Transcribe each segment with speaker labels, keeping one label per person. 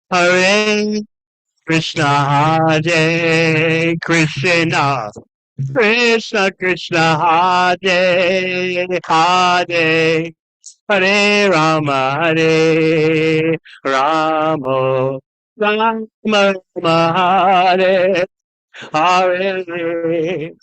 Speaker 1: Hare Krishna, Hare Krishna, Krishna Krishna, Hare Hare, Hare Rama, Hare Rama, Rama Rama, Hare Hare.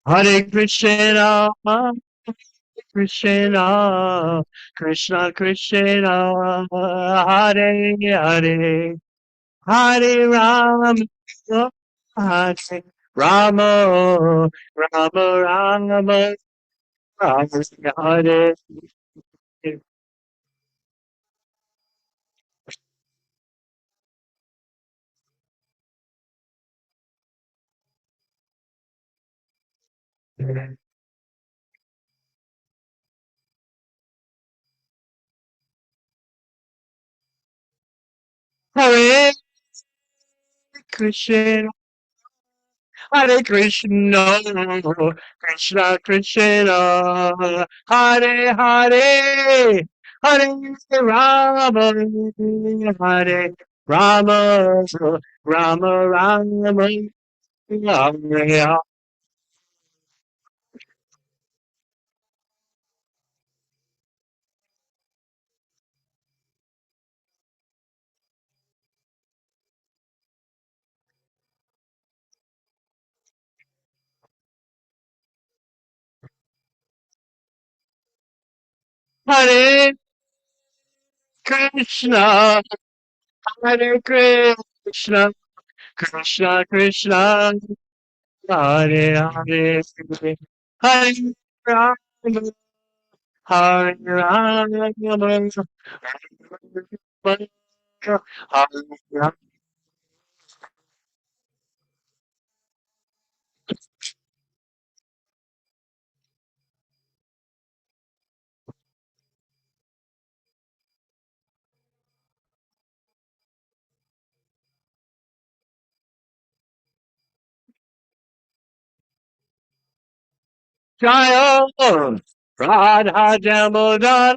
Speaker 1: Hare Krishna, Krishna, Krishna Krishna, Hare Hare, Hare Rama, Hare Rama, Rama Rama, Hare Hare. Hare Krishna, Hare Krishna, Krishna Krishna, Hare Hare, Hare Rama, Hare Rama, Rama Rama, Hare Hare Krishna, Hare Krishna, Krishna Krishna, Hare Hare, Hare Rama, Hare Rama, Jaya Radha Damodar,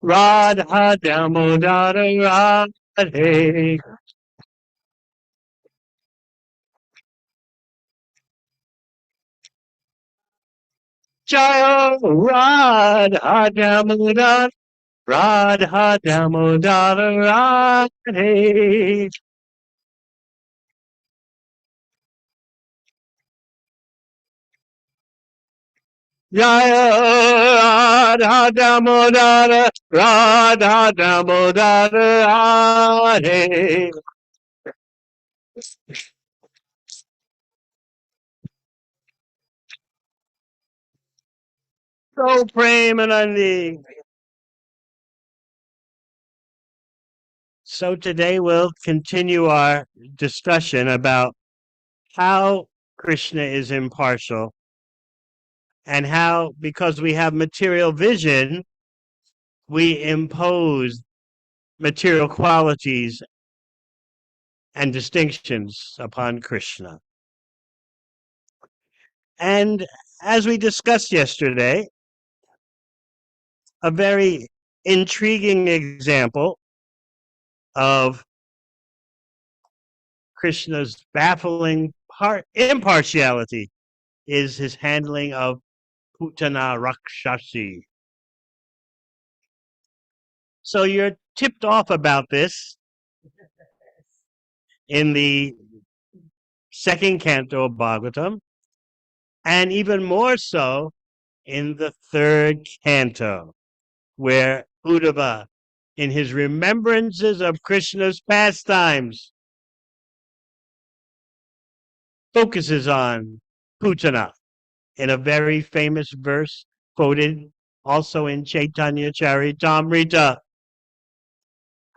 Speaker 1: Radha Damodar, Radhe. Jaya Radha Damodar, Radha Damodar, Radhe. Jaya Radha Damodar, Radha Damodar, Radhe. So Premanandi. So today we'll continue our discussion about how Krishna is impartial and how, because we have material vision, we impose material qualities and distinctions upon Krishna. And as we discussed yesterday, a very intriguing example of Krishna's baffling impartiality is his handling of Putana Rakshasi. So you're tipped off about this in the second canto of Bhagavatam, and even more so in the third canto, where Uddhava, in his remembrances of Krishna's pastimes, focuses on Putana in a very famous verse quoted also in Chaitanya Charitamrita.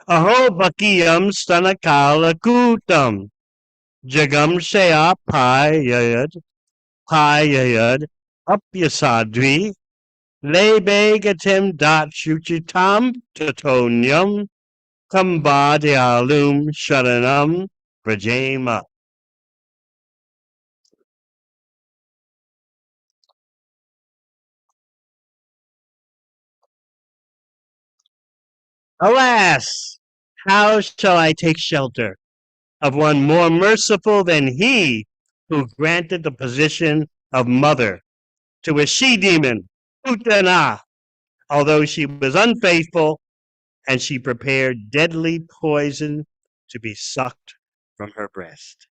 Speaker 1: Aho bakiyam stanakala kutam jagam shaya payayad apyasadvi Lebegatim dot shuchitam totonium kambadialum sharanam vrajema. Alas, how shall I take shelter of one more merciful than he who granted the position of mother to a she-demon, Putana, although she was unfaithful and she prepared deadly poison to be sucked from her breast.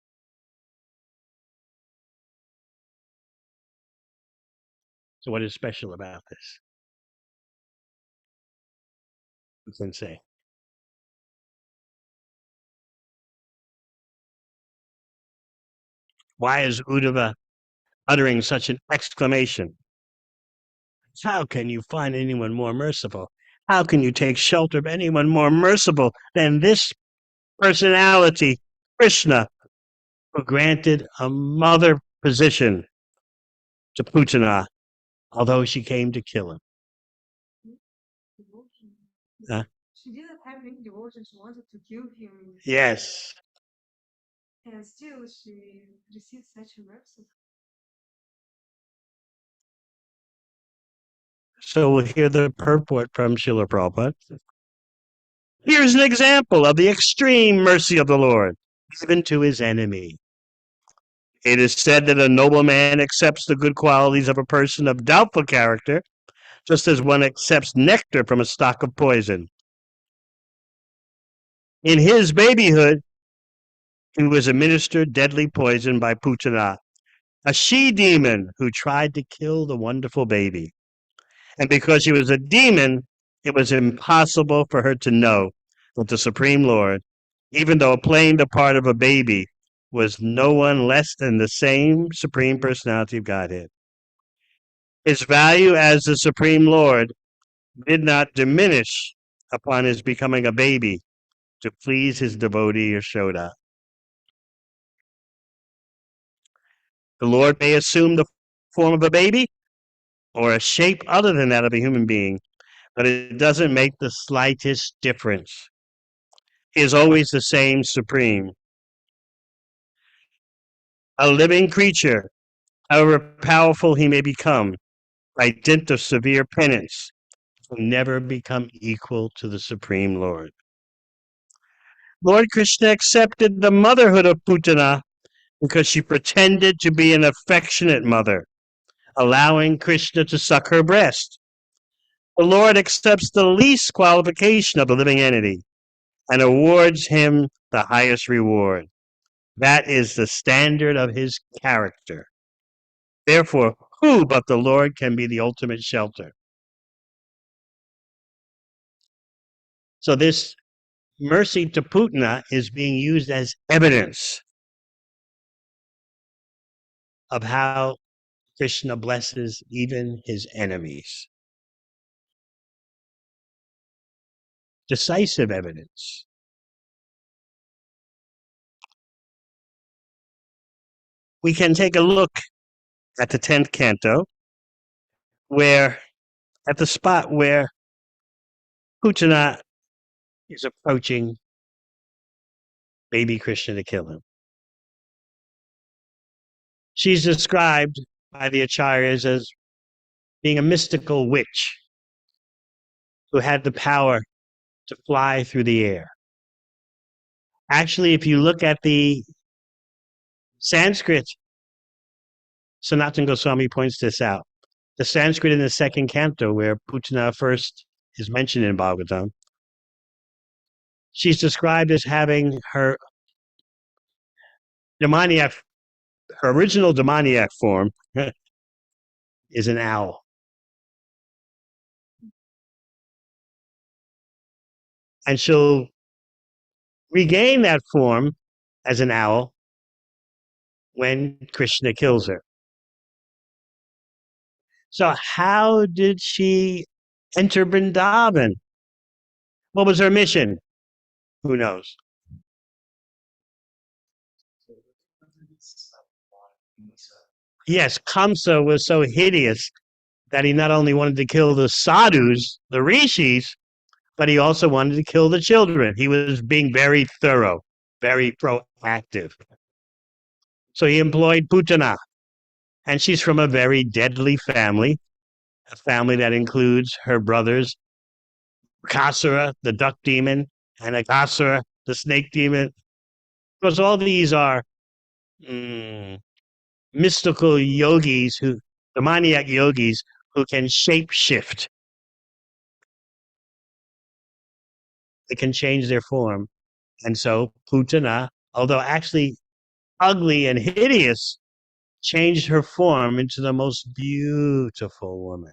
Speaker 1: So what is special about this? You can say. Why is Uddhava uttering such an exclamation? How can you find anyone more merciful? How can you take shelter of anyone more merciful than this personality, Krishna, who granted a mother position to Putana, although she came to kill him? Huh?
Speaker 2: She didn't have any devotion. She wanted to kill him.
Speaker 1: Yes.
Speaker 2: And still, she received such a mercy.
Speaker 1: So we'll hear the purport from Srila Prabhupada. Here's an example of the extreme mercy of the Lord, even to his enemy. It is said that a noble man accepts the good qualities of a person of doubtful character, just as one accepts nectar from a stock of poison. In his babyhood, he was administered deadly poison by Putana, a she-demon who tried to kill the wonderful baby. And because she was a demon, it was impossible for her to know that the Supreme Lord, even though playing the part of a baby, was no one less than the same Supreme Personality of Godhead. His value as the Supreme Lord did not diminish upon his becoming a baby to please his devotee Yashoda. The Lord may assume the form of a baby or a shape other than that of a human being, but it doesn't make the slightest difference. He is always the same Supreme. A living creature, however powerful he may become, by dint of severe penance, will never become equal to the Supreme Lord. Lord Krishna accepted the motherhood of Putana because she pretended to be an affectionate mother, allowing Krishna to suck her breast. The Lord accepts the least qualification of the living entity and awards him the highest reward. That is the standard of his character. Therefore, who but the Lord can be the ultimate shelter? So this mercy to Putana is being used as evidence of how Krishna blesses even his enemies. Decisive evidence. We can take a look at the 10th canto, where at the spot where Putana is approaching baby Krishna to kill him. She's described by the acharyas as being a mystical witch who had the power to fly through the air. Actually, if you look at the Sanskrit, Sanatana Goswami points this out. The Sanskrit in the second canto, where Putana first is mentioned in Bhagavatam, she's described as having her demoniac, her original demoniac form is an owl. And she'll regain that form as an owl when Krishna kills her. So how did she enter Vrindavan? What was her mission? Who knows? Yes, Kamsa was so hideous that he not only wanted to kill the sadhus, the rishis, but he also wanted to kill the children. He was being very thorough, very proactive. So he employed Putana, and she's from a very deadly family, a family that includes her brothers, Kasura, the duck demon, and Akasura, the snake demon. Because all these are mystical yogis who, demoniac yogis who can shape shift. They can change their form. And so Putana, although actually ugly and hideous, changed her form into the most beautiful woman.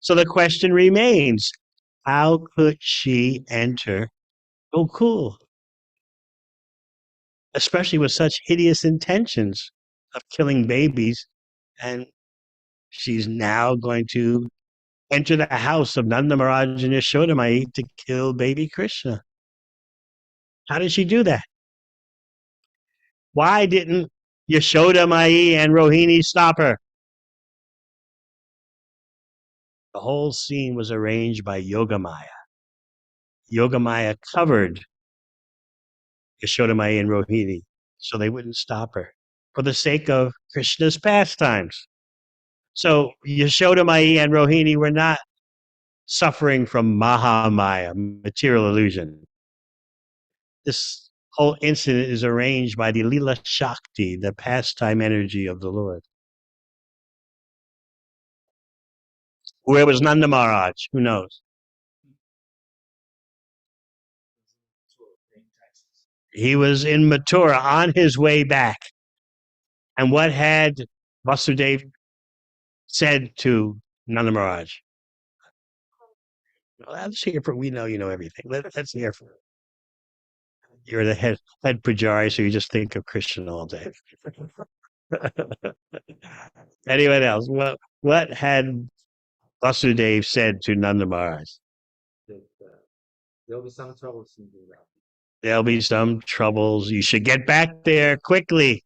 Speaker 1: So the question remains, how could she enter Gokul, especially with such hideous intentions of killing babies? And she's now going to enter the house of Nanda Maharaj and Yashodamai to kill baby Krishna. How did she do that? Why didn't Yashodamai and Rohini stop her? The whole scene was arranged by Yogamaya. Yogamaya covered Yashodamai and Rohini so they wouldn't stop her for the sake of Krishna's pastimes. So Yashodamai and Rohini were not suffering from Mahamaya, material illusion. This whole incident is arranged by the Lila Shakti, the pastime energy of the Lord. Where was Nanda Maharaj? Who knows? He was in Mathura on his way back. And what had Vasudeva said to Nanda Maharaj? Let's hear from, we know you know everything. Let's hear from, you're the head pujari, so you just think of Krishna all day. Anyone else? What had Vasudeva said to Nanda Maharaj?
Speaker 3: There'll be some troubles.
Speaker 1: There'll be some troubles. You should get back there quickly.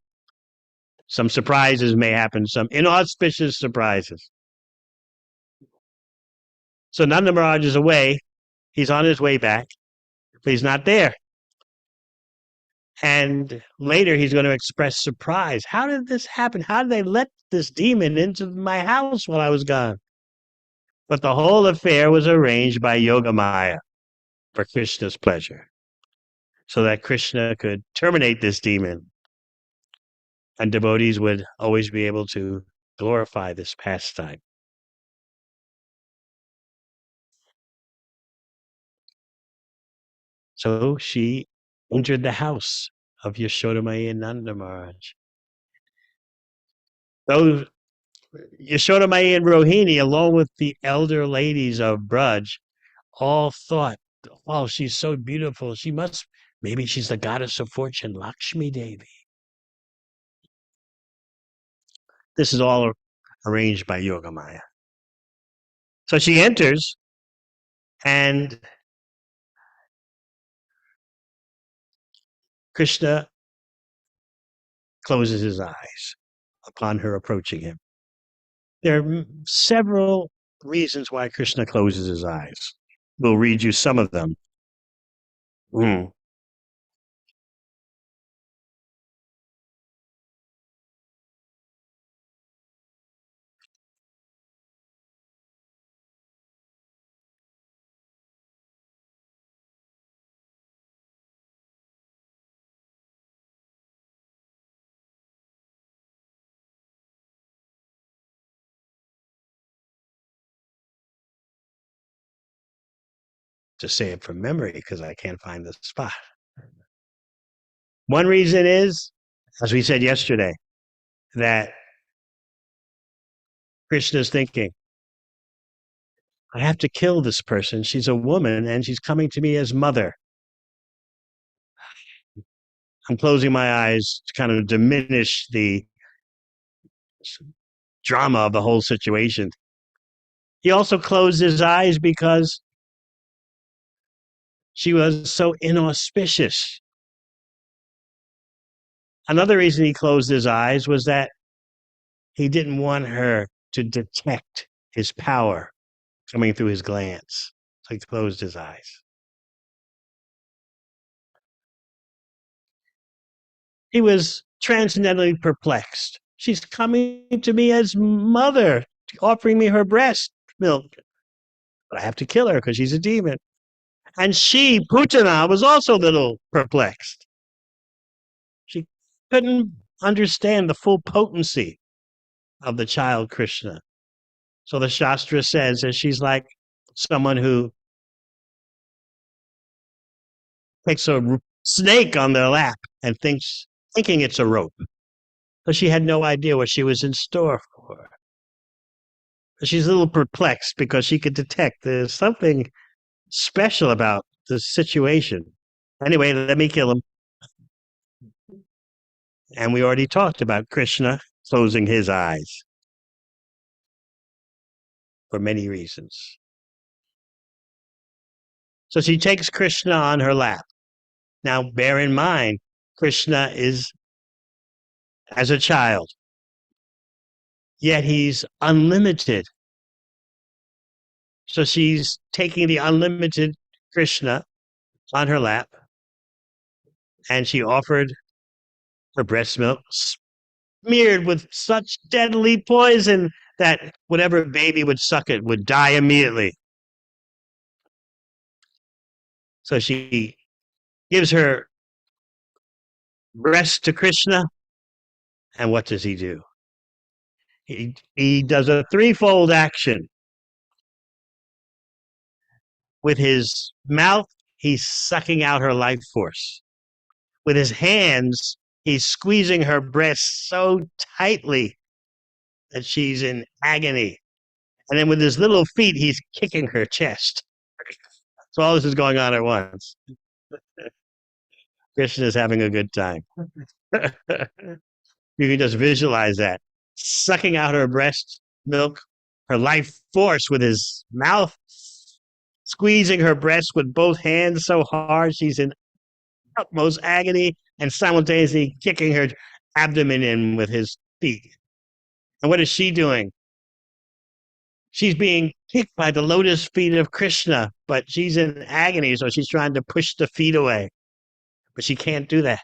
Speaker 1: Some surprises may happen, some inauspicious surprises. So Nanda Maharaj is away. He's on his way back, but he's not there. And later he's going to express surprise. How did this happen? How did they let this demon into my house while I was gone? But the whole affair was arranged by Yogamaya for Krishna's pleasure, so that Krishna could terminate this demon and devotees would always be able to glorify this pastime. So she entered the house of Yashodamai and Nanda Maharaj. Those Yashodamai and Rohini, along with the elder ladies of Braj, all thought, oh, she's so beautiful. Maybe she's the goddess of fortune, Lakshmi Devi. This is all arranged by Yogamaya. So she enters, and Krishna closes his eyes upon her approaching him. There are several reasons why Krishna closes his eyes. We'll read you some of them. To say it from memory because I can't find the spot. One reason is, as we said yesterday, that Krishna's thinking, I have to kill this person. She's a woman and she's coming to me as mother. I'm closing my eyes to kind of diminish the drama of the whole situation. He also closed his eyes because she was so inauspicious. Another reason he closed his eyes was that he didn't want her to detect his power coming through his glance. So he closed his eyes. He was transcendently perplexed. She's coming to me as mother, offering me her breast milk. But I have to kill her because she's a demon. And she, Putana, was also a little perplexed. She couldn't understand the full potency of the child Krishna. So the Shastra says that she's like someone who takes a snake on their lap and thinking it's a rope. But she had no idea what she was in store for. She's a little perplexed because she could detect there's something special about the situation. Anyway, let me kill him. And we already talked about Krishna closing his eyes for many reasons. So she takes Krishna on her lap. Now, bear in mind, Krishna is as a child, yet he's unlimited. So she's taking the unlimited Krishna on her lap, and she offered her breast milk smeared with such deadly poison that whatever baby would suck it would die immediately. So she gives her breast to Krishna, and what does he do? He does a threefold action. With his mouth, he's sucking out her life force. With his hands, he's squeezing her breast so tightly that she's in agony. And then with his little feet, he's kicking her chest. So all this is going on at once. Krishna is having a good time. You can just visualize that. Sucking out her breast milk, her life force with his mouth, squeezing her breast with both hands so hard she's in utmost agony, and simultaneously kicking her abdomen in with his feet. And what is she doing? She's being kicked by the lotus feet of Krishna, but she's in agony, so she's trying to push the feet away. But she can't do that.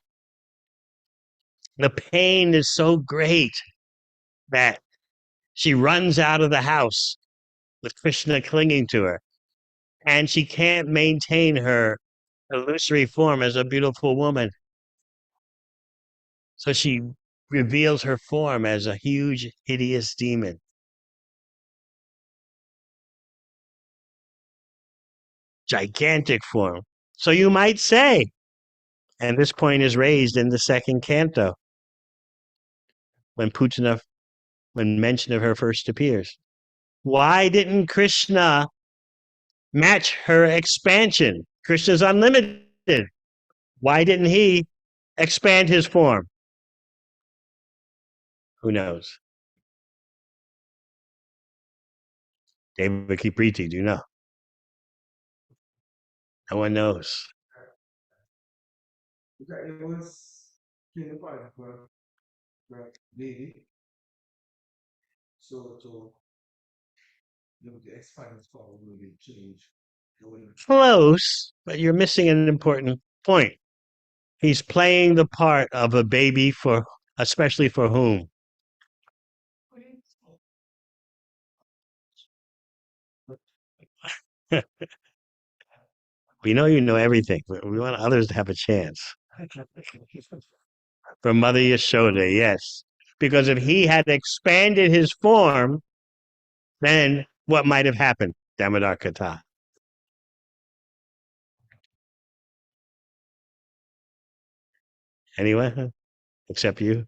Speaker 1: The pain is so great that she runs out of the house with Krishna clinging to her. And she can't maintain her illusory form as a beautiful woman. So she reveals her form as a huge, hideous demon. Gigantic form. So you might say, and this point is raised in the second canto when Putana, when mention of her first appears. Why didn't Krishna match her expansion? Krishna's unlimited. Why didn't he expand his form? Who knows? Devamrita Priti, do you know? No one knows.
Speaker 3: It was clear point for Lady. So the expansion form will be changed.
Speaker 1: Close, but you're missing an important point. He's playing the part of a baby for, especially for whom? We know you know everything, but we want others to have a chance. For Mother Yashoda, yes. Because if he had expanded his form, then what might have happened? Damodar Kata. Anyone? Except you?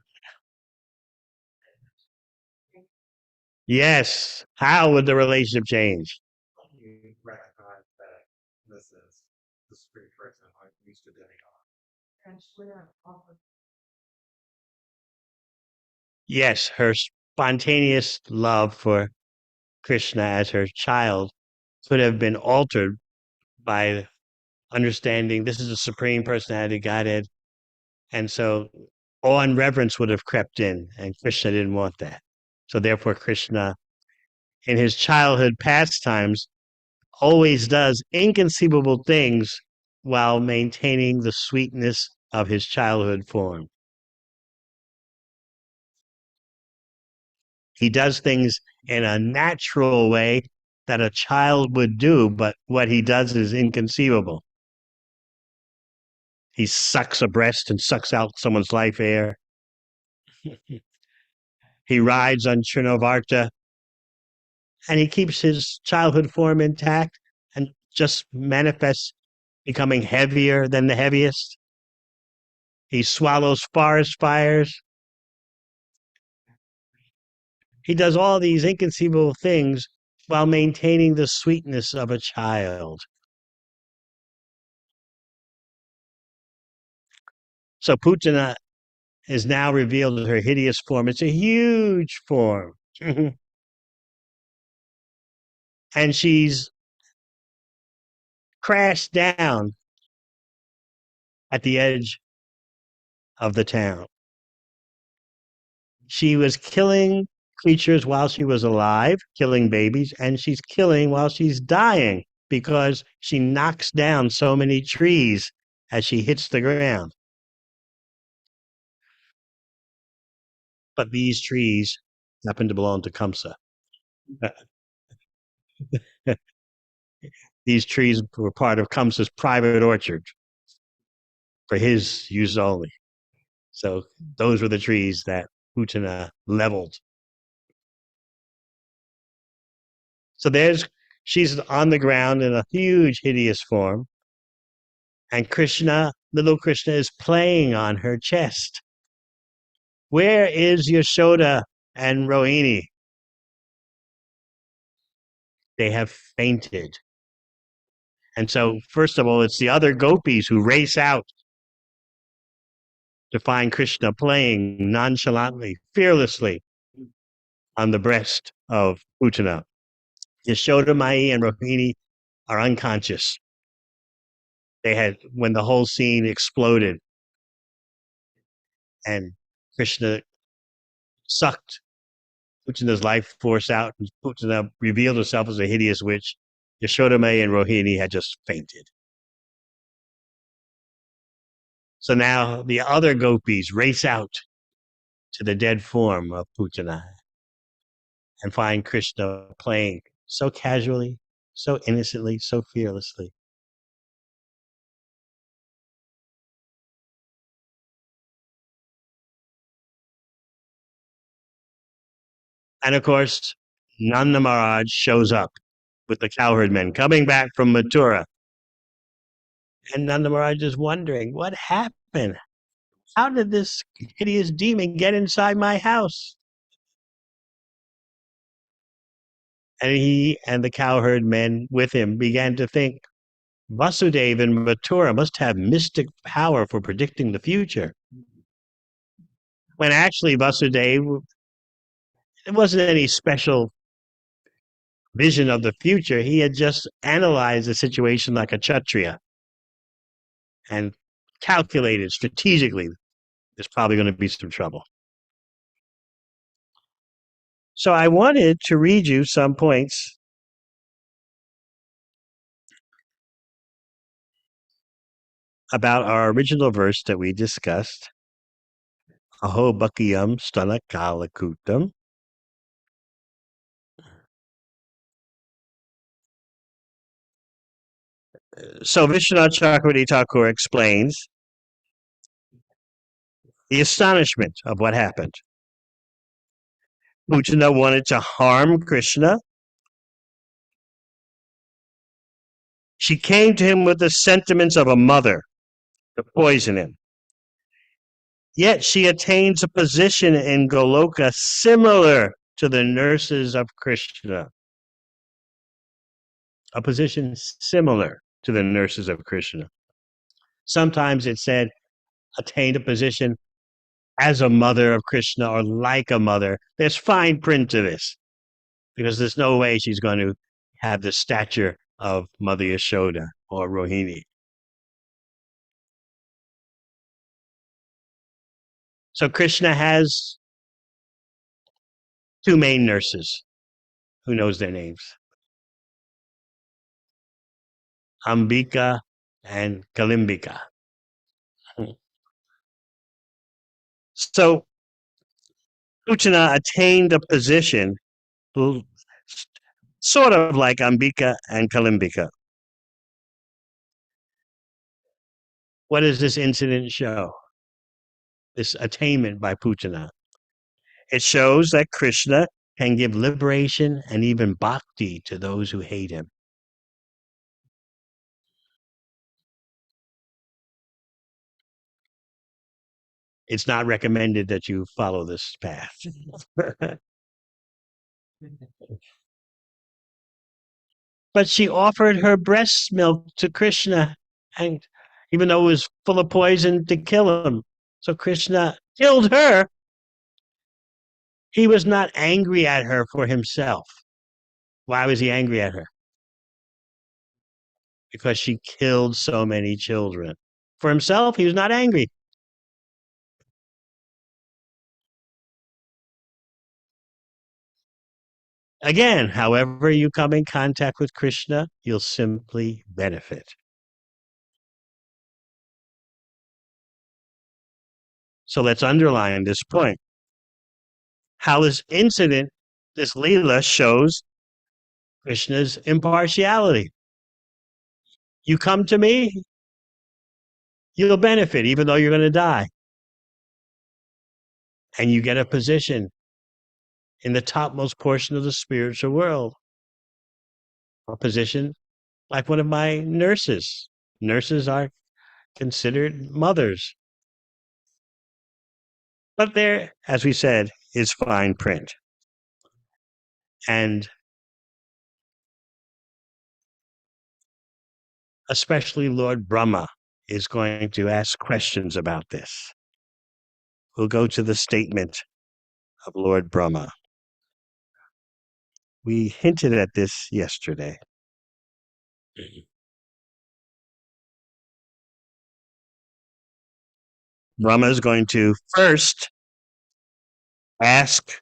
Speaker 1: Yes. How would the relationship change?
Speaker 3: You recognize that this is the spirit person I'm used to doing.
Speaker 1: Yes, her spontaneous love for Krishna as her child could have been altered by understanding this is a supreme personality Godhead. And so awe and reverence would have crept in, and Krishna didn't want that. So therefore, Krishna, in his childhood pastimes, always does inconceivable things while maintaining the sweetness of his childhood form. He does things in a natural way that a child would do, but what he does is inconceivable. He sucks a breast and sucks out someone's life air. He rides on Trinovarta, and he keeps his childhood form intact and just manifests becoming heavier than the heaviest. He swallows forest fires. He does all these inconceivable things while maintaining the sweetness of a child. So Putana is now revealed her hideous form. It's a huge form. And she's crashed down at the edge of the town. She was killing creatures while she was alive, killing babies, and she's killing while she's dying because she knocks down so many trees as she hits the ground. But these trees happen to belong to Kamsa. These trees were part of Kamsa's private orchard for his use only. So those were the trees that Putana leveled. So she's on the ground in a huge, hideous form. And Krishna, little Krishna, is playing on her chest. Where is Yashoda and Rohini? They have fainted. And so, first of all, it's the other gopis who race out to find Krishna playing nonchalantly, fearlessly on the breast of Putana. Yashoda, Mai, and Rohini are unconscious. When the whole scene exploded and Krishna sucked Putana's life force out, and Putana revealed herself as a hideous witch, Yashoda, Mai, and Rohini had just fainted. So now the other gopis race out to the dead form of Putana and find Krishna playing so casually, so innocently, so fearlessly. And of course, Nanda Maharaj shows up with the cowherd men coming back from Mathura. And Nanda Maharaj is wondering, what happened? How did this hideous demon get inside my house? And he and the cowherd men with him began to think, Vasudeva in Mathura must have mystic power for predicting the future. When actually Vasudeva, it wasn't any special vision of the future. He had just analyzed the situation like a Kshatriya and calculated strategically there's probably going to be some trouble. So I wanted to read you some points about our original verse that we discussed. Aho Bhakiyam Stana Kalakutam. So Vishwanath Chakravarti Thakur explains the astonishment of what happened. Putana wanted to harm Krishna. She came to him with the sentiments of a mother to poison him. Yet she attains a position in Goloka similar to the nurses of Krishna. A position similar to the nurses of Krishna. Sometimes it said, attained a position as a mother of Krishna or like a mother. There's fine print to this because there's no way she's going to have the stature of Mother Yashoda or Rohini. So Krishna has two main nurses. Who knows their names? Ambika and Kalimbika. So Uchana attained a position sort of like Ambika and Kalimbika. What does this incident show? This attainment by Putana. It shows that Krishna can give liberation and even bhakti to those who hate him. It's not recommended that you follow this path. But she offered her breast milk to Krishna, and even though it was full of poison to kill him. So Krishna killed her. He was not angry at her for himself. Why was he angry at her? Because she killed so many children. For himself, he was not angry. Again, however you come in contact with Krishna, you'll simply benefit. So let's underline this point. How this incident, this Leela, shows Krishna's impartiality. You come to me, you'll benefit, even though you're going to die. And you get a position in the topmost portion of the spiritual world. A position like one of my nurses. Nurses are considered mothers. But there, as we said, is fine print. And especially Lord Brahma is going to ask questions about this. We'll go to the statement of Lord Brahma. We hinted at this yesterday. Brahma is going to first ask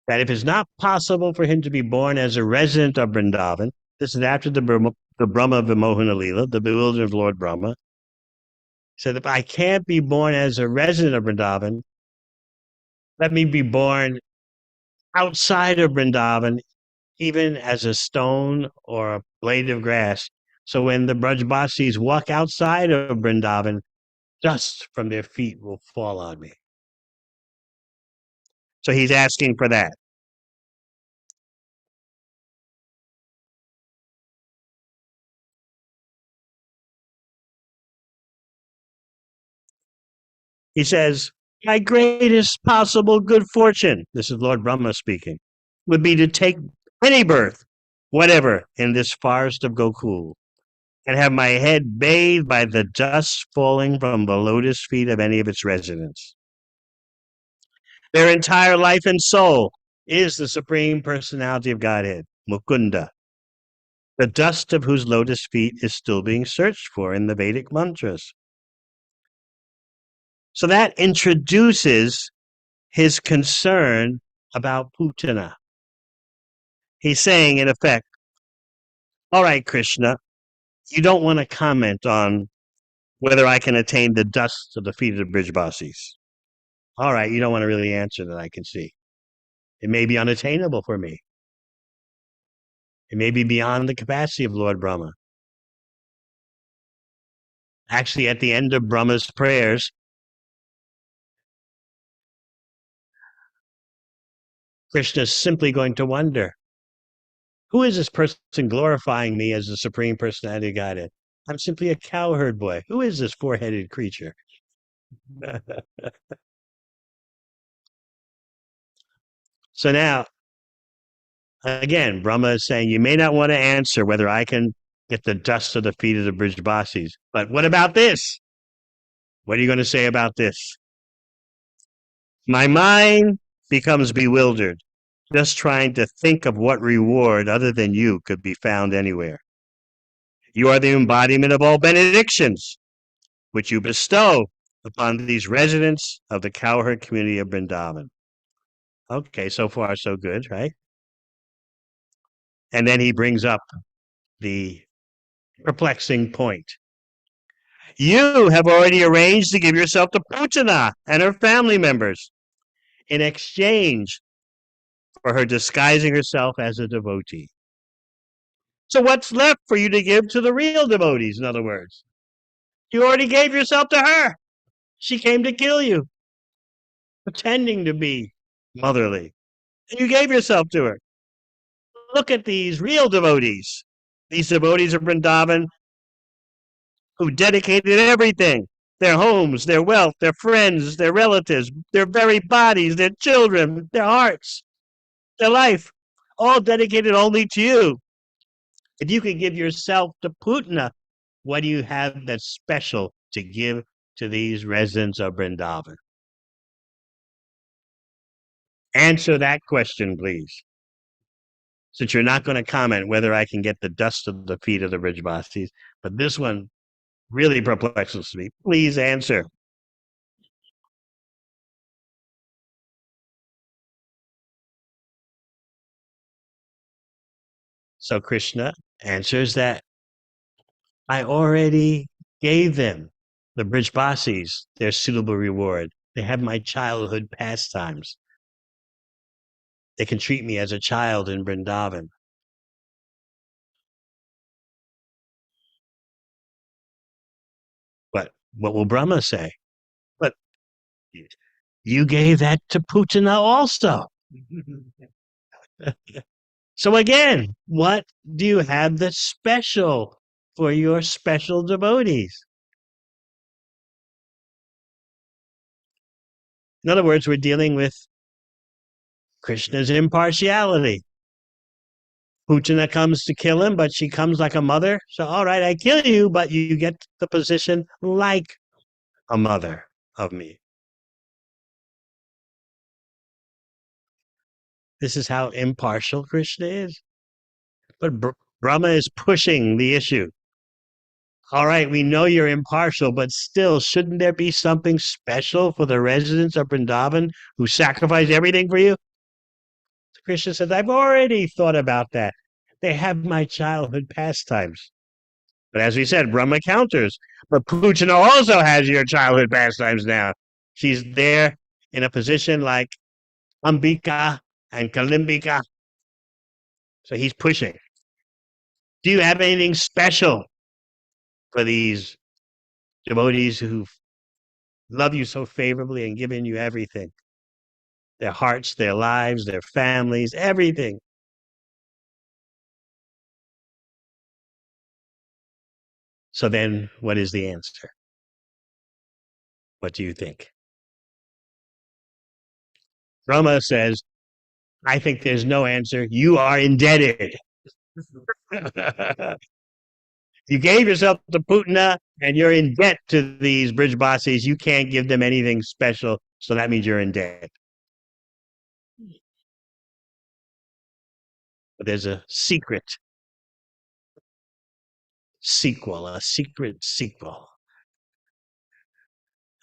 Speaker 1: that if it's not possible for him to be born as a resident of Vrindavan, this is after the Brahma Vimohana Leela, the bewilderment of Lord Brahma, said, if I can't be born as a resident of Vrindavan, let me be born outside of Vrindavan, even as a stone or a blade of grass. So when the Brajbasis walk outside of Vrindavan, dust from their feet will fall on me. So he's asking for that. He says, my greatest possible good fortune, this is Lord Brahma speaking, would be to take any birth, whatever, in this forest of Gokul, and have my head bathed by the dust falling from the lotus feet of any of its residents. Their entire life and soul is the Supreme Personality of Godhead, Mukunda, the dust of whose lotus feet is still being searched for in the Vedic mantras. So that introduces his concern about Putana. He's saying, in effect, all right, Krishna, you don't want to comment on whether I can attain the dust of the feet of the Brijbasis. All right, you don't want to really answer that, I can see. It may be unattainable for me. It may be beyond the capacity of Lord Brahma. Actually, at the end of Brahma's prayers, Krishna is simply going to wonder, who is this person glorifying me as the Supreme Personality of Godhead? I'm simply a cowherd boy. Who is this four-headed creature? So now, again, Brahma is saying, you may not want to answer whether I can get the dust of the feet of the Brijbasis, but what about this? What are you going to say about this? My mind becomes bewildered, just trying to think of what reward other than you could be found anywhere. You are the embodiment of all benedictions, which you bestow upon these residents of the cowherd community of Vrindavan. Okay, so far so good, right? And then he brings up the perplexing point. You have already arranged to give yourself to Putana and her family members in exchange for her disguising herself as a devotee. So what's left for you to give to the real devotees, in other words? You already gave yourself to her. She came to kill you, pretending to be motherly. And you gave yourself to her. Look at these real devotees. These devotees of Vrindavan who dedicated everything, their homes, their wealth, their friends, their relatives, their very bodies, their children, their hearts, their life, all dedicated only to you. If you could give yourself to Putana, what do you have that's special to give to these residents of Vrindavan? Answer that question, please. Since you're not going to comment whether I can get the dust of the feet of the Brijbasis, but this one really perplexes me. Please answer. So Krishna answers that I already gave them, the Brijbasis, their suitable reward. They have my childhood pastimes. They can treat me as a child in Vrindavan. But what will Brahma say? But you gave that to Putana also. So again, what do you have that's special for your special devotees? In other words, we're dealing with Krishna's impartiality. Putana comes to kill him, but she comes like a mother. So, all right, I kill you, but you get the position like a mother of me. This is how impartial Krishna is. But Brahma is pushing the issue. All right, we know you're impartial, but still, shouldn't there be something special for the residents of Vrindavan who sacrifice everything for you? Krishna says, I've already thought about that. They have my childhood pastimes. But as we said, Brahma counters. But Putana also has your childhood pastimes now. She's there in a position like Ambika and Kalimbika. So he's pushing. Do you have anything special for these devotees who love you so favorably and given you everything? Their hearts, their lives, their families, everything. So then what is the answer? What do you think? Brahma says, I think there's no answer. You are indebted. You gave yourself to Putana and you're in debt to these Brijbasis. You can't give them anything special. So that means you're in debt. But there's a secret sequel, a secret sequel,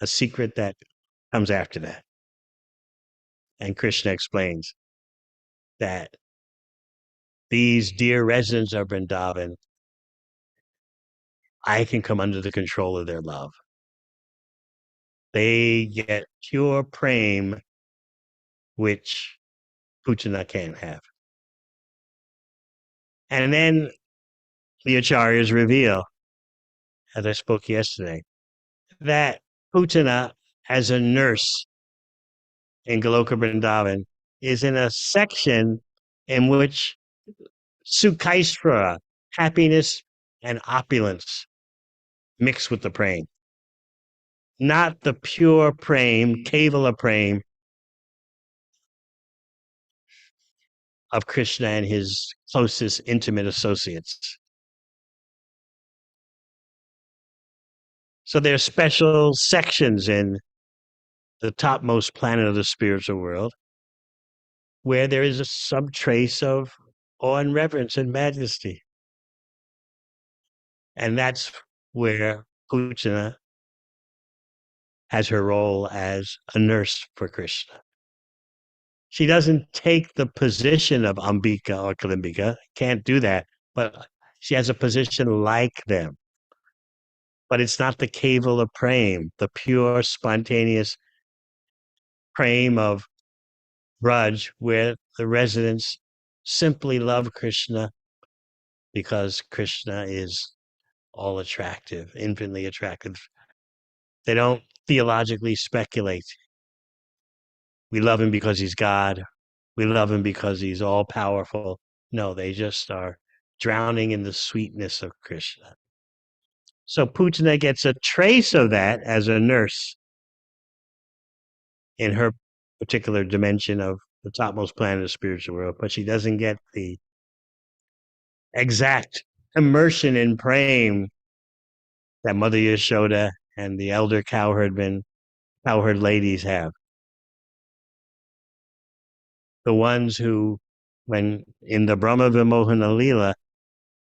Speaker 1: a secret that comes after that. And Krishna explains that these dear residents of Vrindavan, I can come under the control of their love. They get pure prem, which Putana can't have. And then the acharyas reveal, as I spoke yesterday, that Putana, as a nurse in Goloka Vrindavan, is in a section in which Sukhaishvara, happiness and opulence, mix with the prem. Not the pure prem, Kevala prem of Krishna and his closest intimate associates. So there are special sections in the topmost planet of the spiritual world where there is some trace of awe and reverence and majesty. And that's where Putana has her role as a nurse for Krishna. She doesn't take the position of Ambika or Kalimbika, can't do that, but she has a position like them. But it's not the Kevala Prem, the pure, spontaneous Prem of Braj, where the residents simply love Krishna because Krishna is all attractive, infinitely attractive. They don't theologically speculate. We love him because he's God. We love him because he's all powerful. No, they just are drowning in the sweetness of Krishna. So Putana gets a trace of that as a nurse in her particular dimension of the topmost planet of spiritual world, but she doesn't get the exact immersion in praying that Mother Yashoda and the elder cowherd ladies have. The ones who, when in the Brahma Vimohana Leela,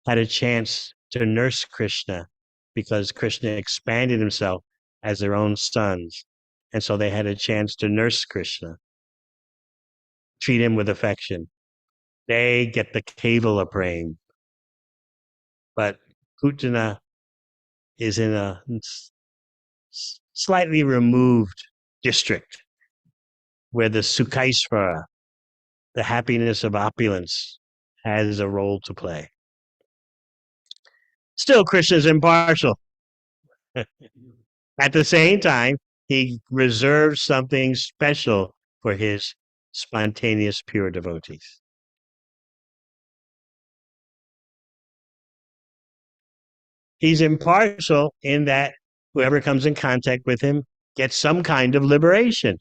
Speaker 1: had a chance to nurse Krishna because Krishna expanded himself as their own sons. And so they had a chance to nurse Krishna, treat him with affection. They get the Kevala Prem. But Putana is in a slightly removed district where the Sukhaisvara, the happiness of opulence, has a role to play. Still, Krishna is impartial. At the same time, he reserves something special for his spontaneous, pure devotees. He's impartial in that whoever comes in contact with him gets some kind of liberation.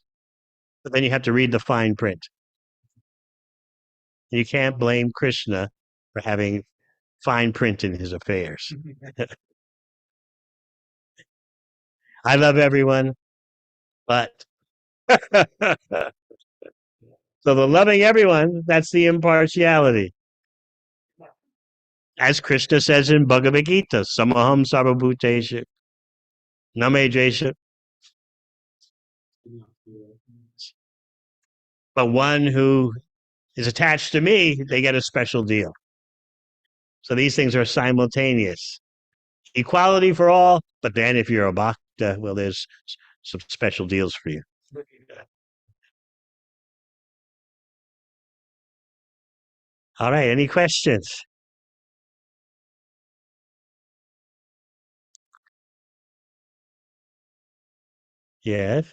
Speaker 1: But then you have to read the fine print. You can't blame Krishna for having fine print in his affairs. I love everyone, but so the loving everyone, that's the impartiality. As Krishna says in Bhagavad Gita, Samaham Sarvabhuteshu, Name Dresha. But one who is attached to me, they get a special deal. So these things are simultaneous. Equality for all, but then if you're a bhakta, well, there's some special deals for you. All right, any questions? Yes.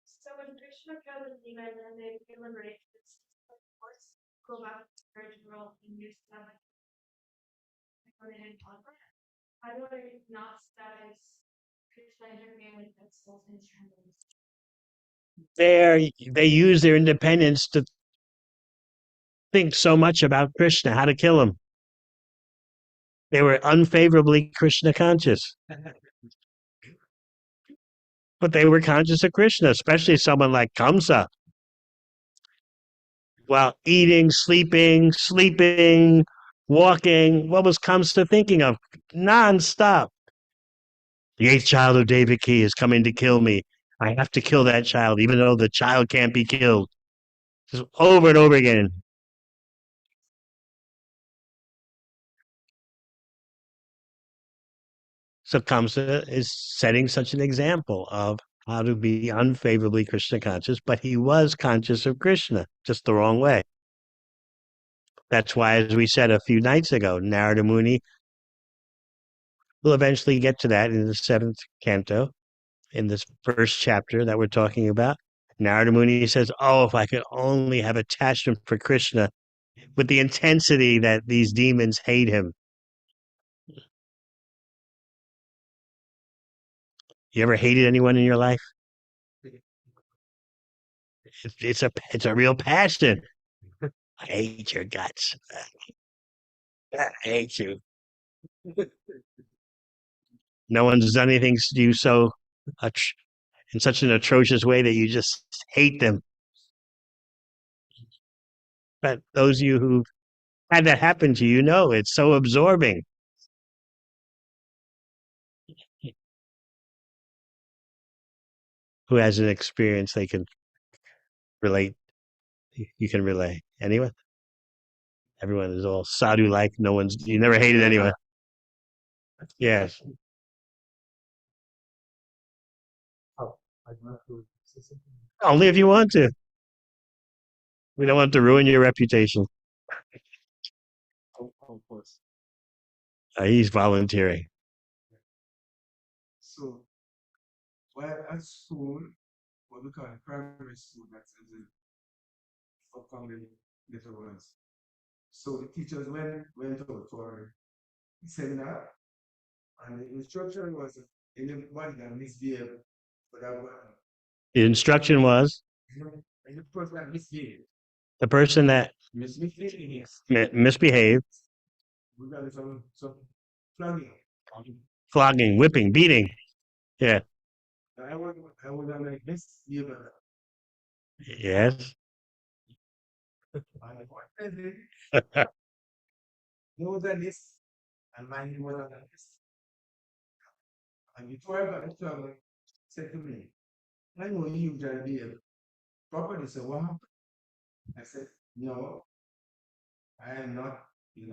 Speaker 2: So when Krishna killed the demon and they became liberated, it's of course go back to the spiritual world and use them like when they didn't want that. How do I not status Krishna interfering with that soul's instruments?
Speaker 1: They use their independence to think so much about Krishna, how to kill him. They were unfavorably Krishna conscious. But they were conscious of Krishna, especially someone like Kamsa. While eating, sleeping, walking, what was Kamsa thinking of? Nonstop. The eighth child of Devaki is coming to kill me. I have to kill that child, even though the child can't be killed. Just over and over again. So Kamsa is setting such an example of how to be unfavorably Krishna conscious, but he was conscious of Krishna, just the wrong way. That's why, as we said a few nights ago, Narada Muni will eventually get to that in the seventh canto, in this first chapter that we're talking about. Narada Muni says, "Oh, if I could only have attachment for Krishna with the intensity that these demons hate him." You ever hated anyone in your life? It's a real passion. I hate your guts. I hate you. No one's done anything to you so in such an atrocious way that you just hate them. But those of you who had that happen to you know it's so absorbing. who has an experience they can relate. You can relay. Anyone? Everyone is all sadhu like. No one's. You never hated anyone. Yes.
Speaker 3: Oh, I don't have to say something.
Speaker 1: Only if you want to. We don't want to ruin your reputation.
Speaker 3: Of course.
Speaker 1: He's volunteering.
Speaker 3: So, while at school, what we call primary school, that's in the upcoming little ones. So the teachers went out for seminar, and the instruction was anybody that misbehaved, but that was
Speaker 1: The instruction was
Speaker 3: and the person that misbehaved,
Speaker 1: the person that
Speaker 3: misbehaved,
Speaker 1: misbehaved,
Speaker 3: we got some flagging.
Speaker 1: flogging, whipping, beating. Yeah.
Speaker 3: I was like misbehavior.
Speaker 1: Yes.
Speaker 3: I'm like, what is it? There was a list, and mine was on the list. And before I got the trouble, said to me, I know you can be a property. So what happened? I said, no, I am not,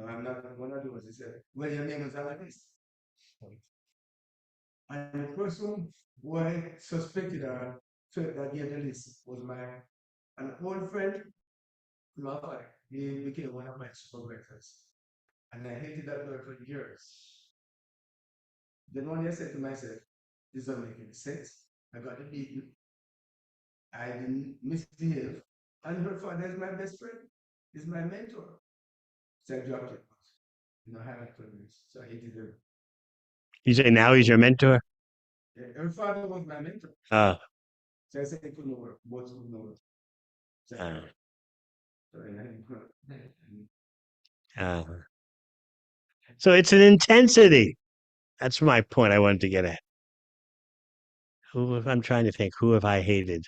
Speaker 3: I'm not one of those. He said, well, your name is on the list. And the person who I suspected or felt that gave the list was an old friend, Lord. He became one of my supervisors. And I hated that girl for years. Then one day I said to myself, this doesn't make any sense. I got the beaten. I didn't misbehave. And her father is my best friend, is my mentor. So I dropped it. I haven't for years. So I hated her.
Speaker 1: You say now he's your mentor?
Speaker 3: Yeah, her father was my mentor.
Speaker 1: Oh.
Speaker 3: So I said it couldn't work. Both couldn't work. So,
Speaker 1: Uh, so it's an intensity. That's my point I wanted to get at. I'm trying to think, who have I hated?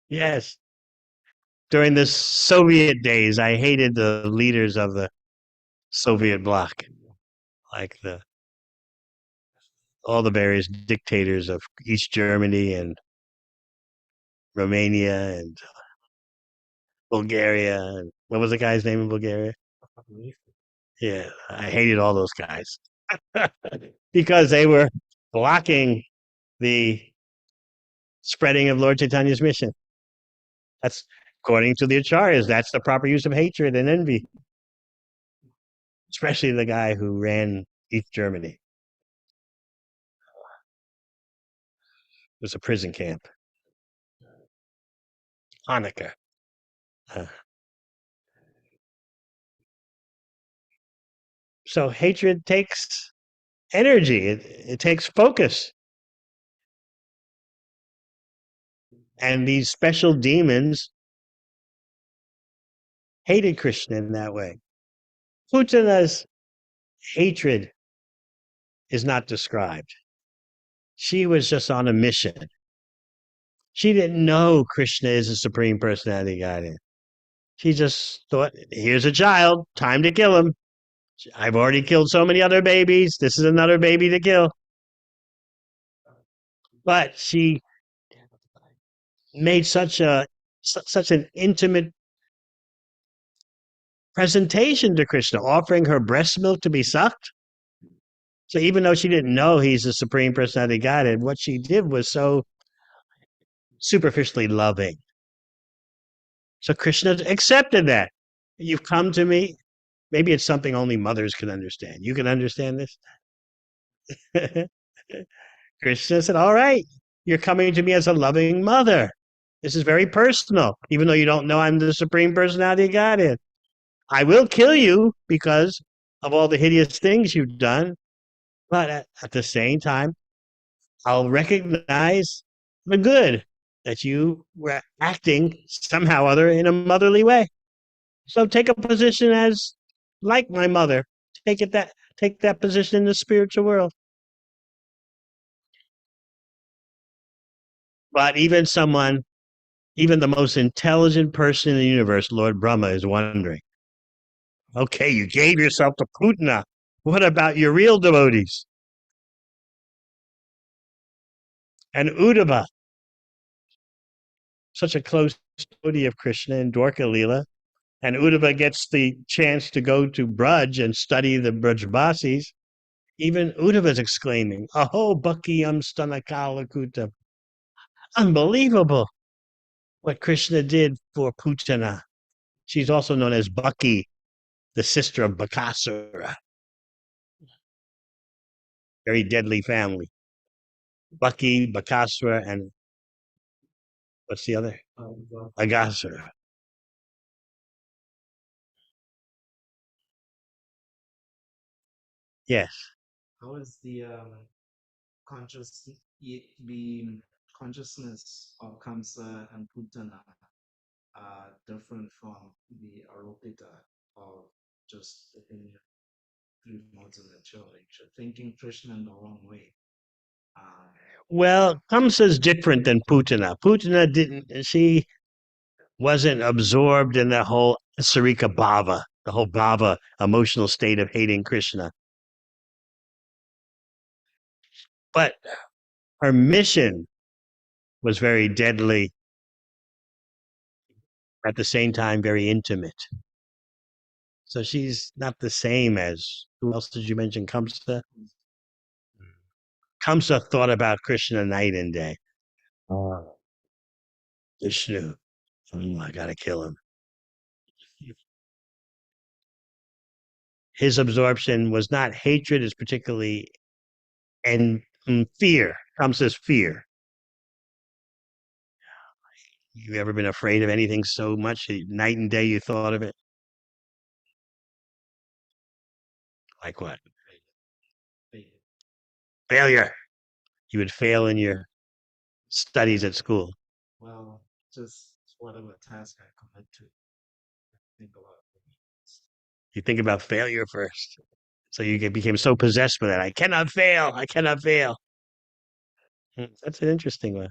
Speaker 1: Yes. During the Soviet days, I hated the leaders of the Soviet bloc, like all the various dictators of East Germany and Romania and Bulgaria. And what was the guy's name in Bulgaria? Yeah, I hated all those guys because they were blocking the spreading of Lord Chaitanya's mission. That's according to the acharyas. That's the proper use of hatred and envy, especially the guy who ran East Germany. It was a prison camp. Hanukkah. So hatred takes energy. It takes focus. And these special demons hated Krishna in that way. Putana's hatred is not described. She was just on a mission. She didn't know Krishna is the Supreme Personality Godhead. She just thought, here's a child, time to kill him. I've already killed so many other babies. This is another baby to kill. But she made such an intimate presentation to Krishna, offering her breast milk to be sucked. So even though she didn't know he's the Supreme Personality Godhead, what she did was so superficially loving. So Krishna accepted that. You've come to me. Maybe it's something only mothers can understand. You can understand this? Krishna said, all right, you're coming to me as a loving mother. This is very personal, even though you don't know I'm the Supreme Personality of Godhead. I will kill you because of all the hideous things you've done. But at the same time, I'll recognize the good that you were acting somehow or other in a motherly way. So take a position as like my mother. Take that position in the spiritual world. But even the most intelligent person in the universe, Lord Brahma, is wondering, okay, you gave yourself to Putana. What about your real devotees? And Uddhava, such a close devotee of Krishna in Dwarka Leela. And Uddhava gets the chance to go to Braj and study the Brajbasis. Even Uddhava's exclaiming, Aho Bhakiyam Stanakalakuta. Unbelievable what Krishna did for Putana. She's also known as Bhakti, the sister of Bakasura. Very deadly family. Bhakti, Bakasura, and what's the other? Agasura. Yes.
Speaker 4: How is the conscious the consciousness of Kamsa and Putana different from the Aropita of just in three modes of nature, thinking Krishna in the wrong way? Uh,
Speaker 1: Well, Kamsa's different than Putana. Putana didn't, she wasn't absorbed in the whole Sarika Bhava, the whole Bhava emotional state of hating Krishna. But her mission was very deadly, at the same time, very intimate. So she's not the same as, who else did you mention? Kamsa? Kamsa thought about Krishna night and day. Oh, Vishnu. Oh, I gotta kill him. His absorption was not hatred, it's particularly and fear. Kamsa's fear. You ever been afraid of anything so much night and day you thought of it? Like what? Failure. You would fail in your studies at school.
Speaker 4: well, just whatever task I commit to, think about.
Speaker 1: You think about failure first. So you became so possessed with that. I cannot fail. I cannot fail. That's an interesting one.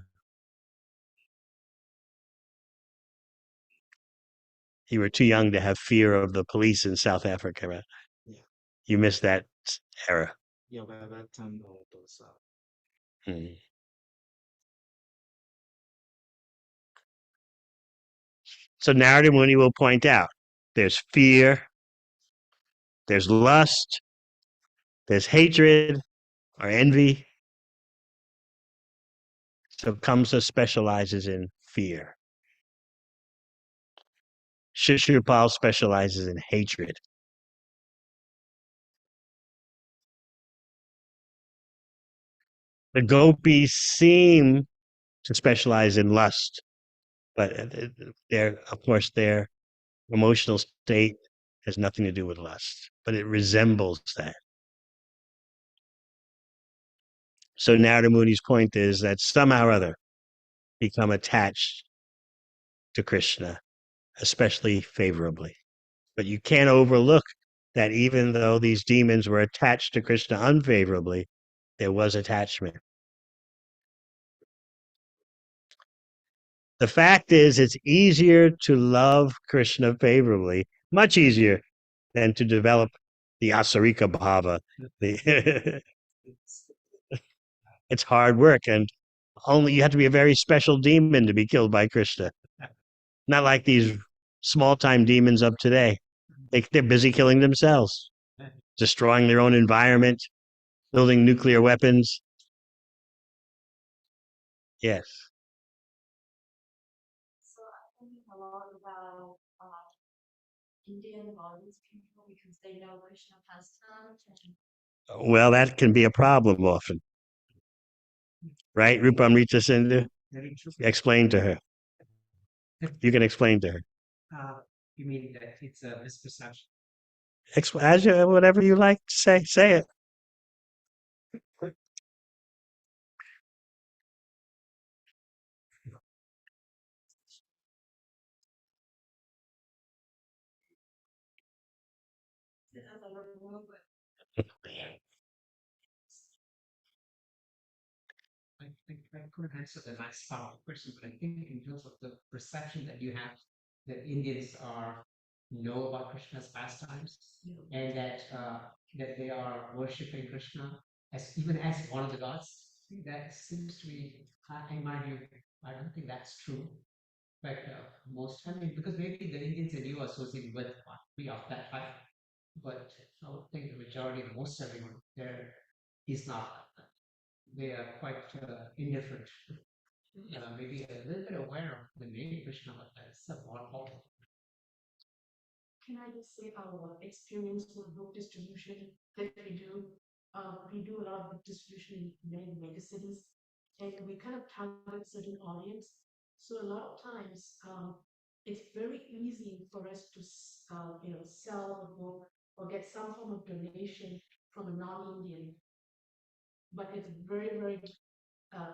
Speaker 1: You were too young to have fear of the police in South Africa, right?
Speaker 4: Yeah.
Speaker 1: You missed that era.
Speaker 4: Yeah, by that time, all those
Speaker 1: Hmm. So Narada Muni will point out there's fear, there's lust, there's hatred or envy. So Kamsa specializes in fear. Shishupal specializes in hatred. The gopis seem to specialize in lust, but of course, their emotional state has nothing to do with lust, but it resembles that. So Narada Muni's point is that somehow or other become attached to Krishna, especially favorably. But you can't overlook that even though these demons were attached to Krishna unfavorably, there was attachment. The fact is, it's easier to love Krishna favorably, much easier than to develop the asarika bhava. It's hard work, and only you have to be a very special demon to be killed by Krishna. Not like these small time demons of today. They're busy killing themselves, destroying their own environment, building nuclear weapons. Yes.
Speaker 2: So I think a lot about Indian Buddhist people because they know Krishna pastime and
Speaker 1: Well, that can be a problem often. Right, Rupamrita Sindhu? Explain to her. You can explain to her.
Speaker 4: You mean that it's a misperception?
Speaker 1: Whatever you like to say it.
Speaker 2: as a movement.
Speaker 4: I couldn't answer the last part of the question, but I think in terms of the perception that you have that Indians are know about Krishna's pastimes and that that they are worshiping Krishna as even as one of the gods.
Speaker 5: See, that seems to be, in my view, I don't think that's true. But most, I mean, because maybe the Indians and you are associated with we of that type, but I would think the majority, most everyone there is not. They are quite indifferent. Maybe a little bit aware of the name Krishna, but that's a more.
Speaker 2: Can I just say our experience with book distribution that we do? We do a lot of book distribution in many mega cities, and we kind of target certain audience. So a lot of times, it's very easy for us to, sell a book or get some form of donation from a non-Indian, but it's uh,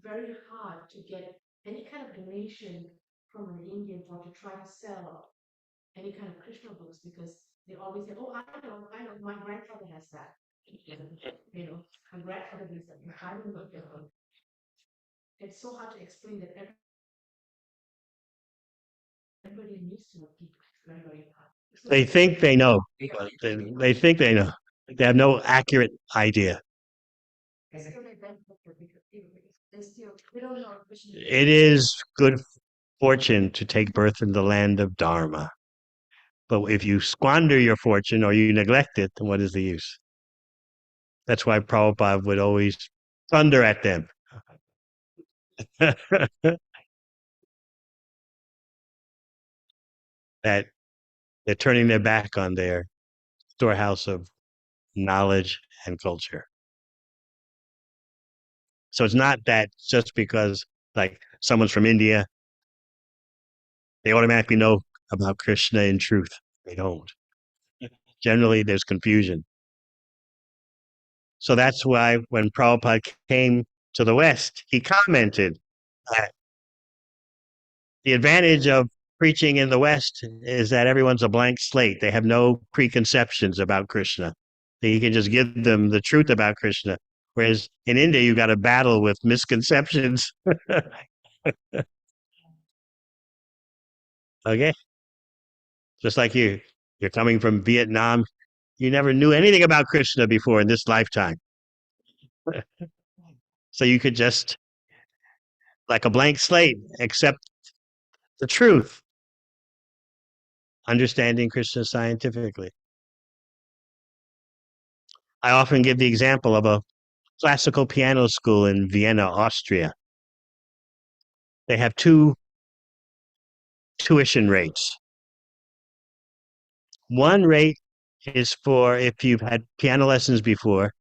Speaker 2: very hard to get any kind of donation from an Indian or to try to sell any kind of Krishna books because they always say, "Oh, I know, my grandfather has that." You know, my grandfather has that. I don't know. It's so hard to explain that everybody needs to know people. It's very, very hard.
Speaker 1: They think they know. They think they know. They have no accurate idea.
Speaker 2: We don't know.
Speaker 1: It is good fortune to take birth in the land of Dharma. But if you squander your fortune or you neglect it, then what is the use? That's why Prabhupada would always thunder at them. That they're turning their back on their storehouse of knowledge and culture. So it's not that just because like someone's from India, they automatically know about Krishna in truth. They don't. Generally, there's confusion. So that's why when Prabhupada came to the West, he commented that the advantage of preaching in the West is that everyone's a blank slate. They have no preconceptions about Krishna. You can just give them the truth about Krishna. Whereas in India, you got to battle with misconceptions. Okay. Just like you're coming from Vietnam. You never knew anything about Krishna before in this lifetime. So you could just, like a blank slate, accept the truth, understanding Krishna scientifically. I often give the example of a classical piano school in Vienna, Austria. They have two tuition rates. One rate is for if you've had piano lessons before,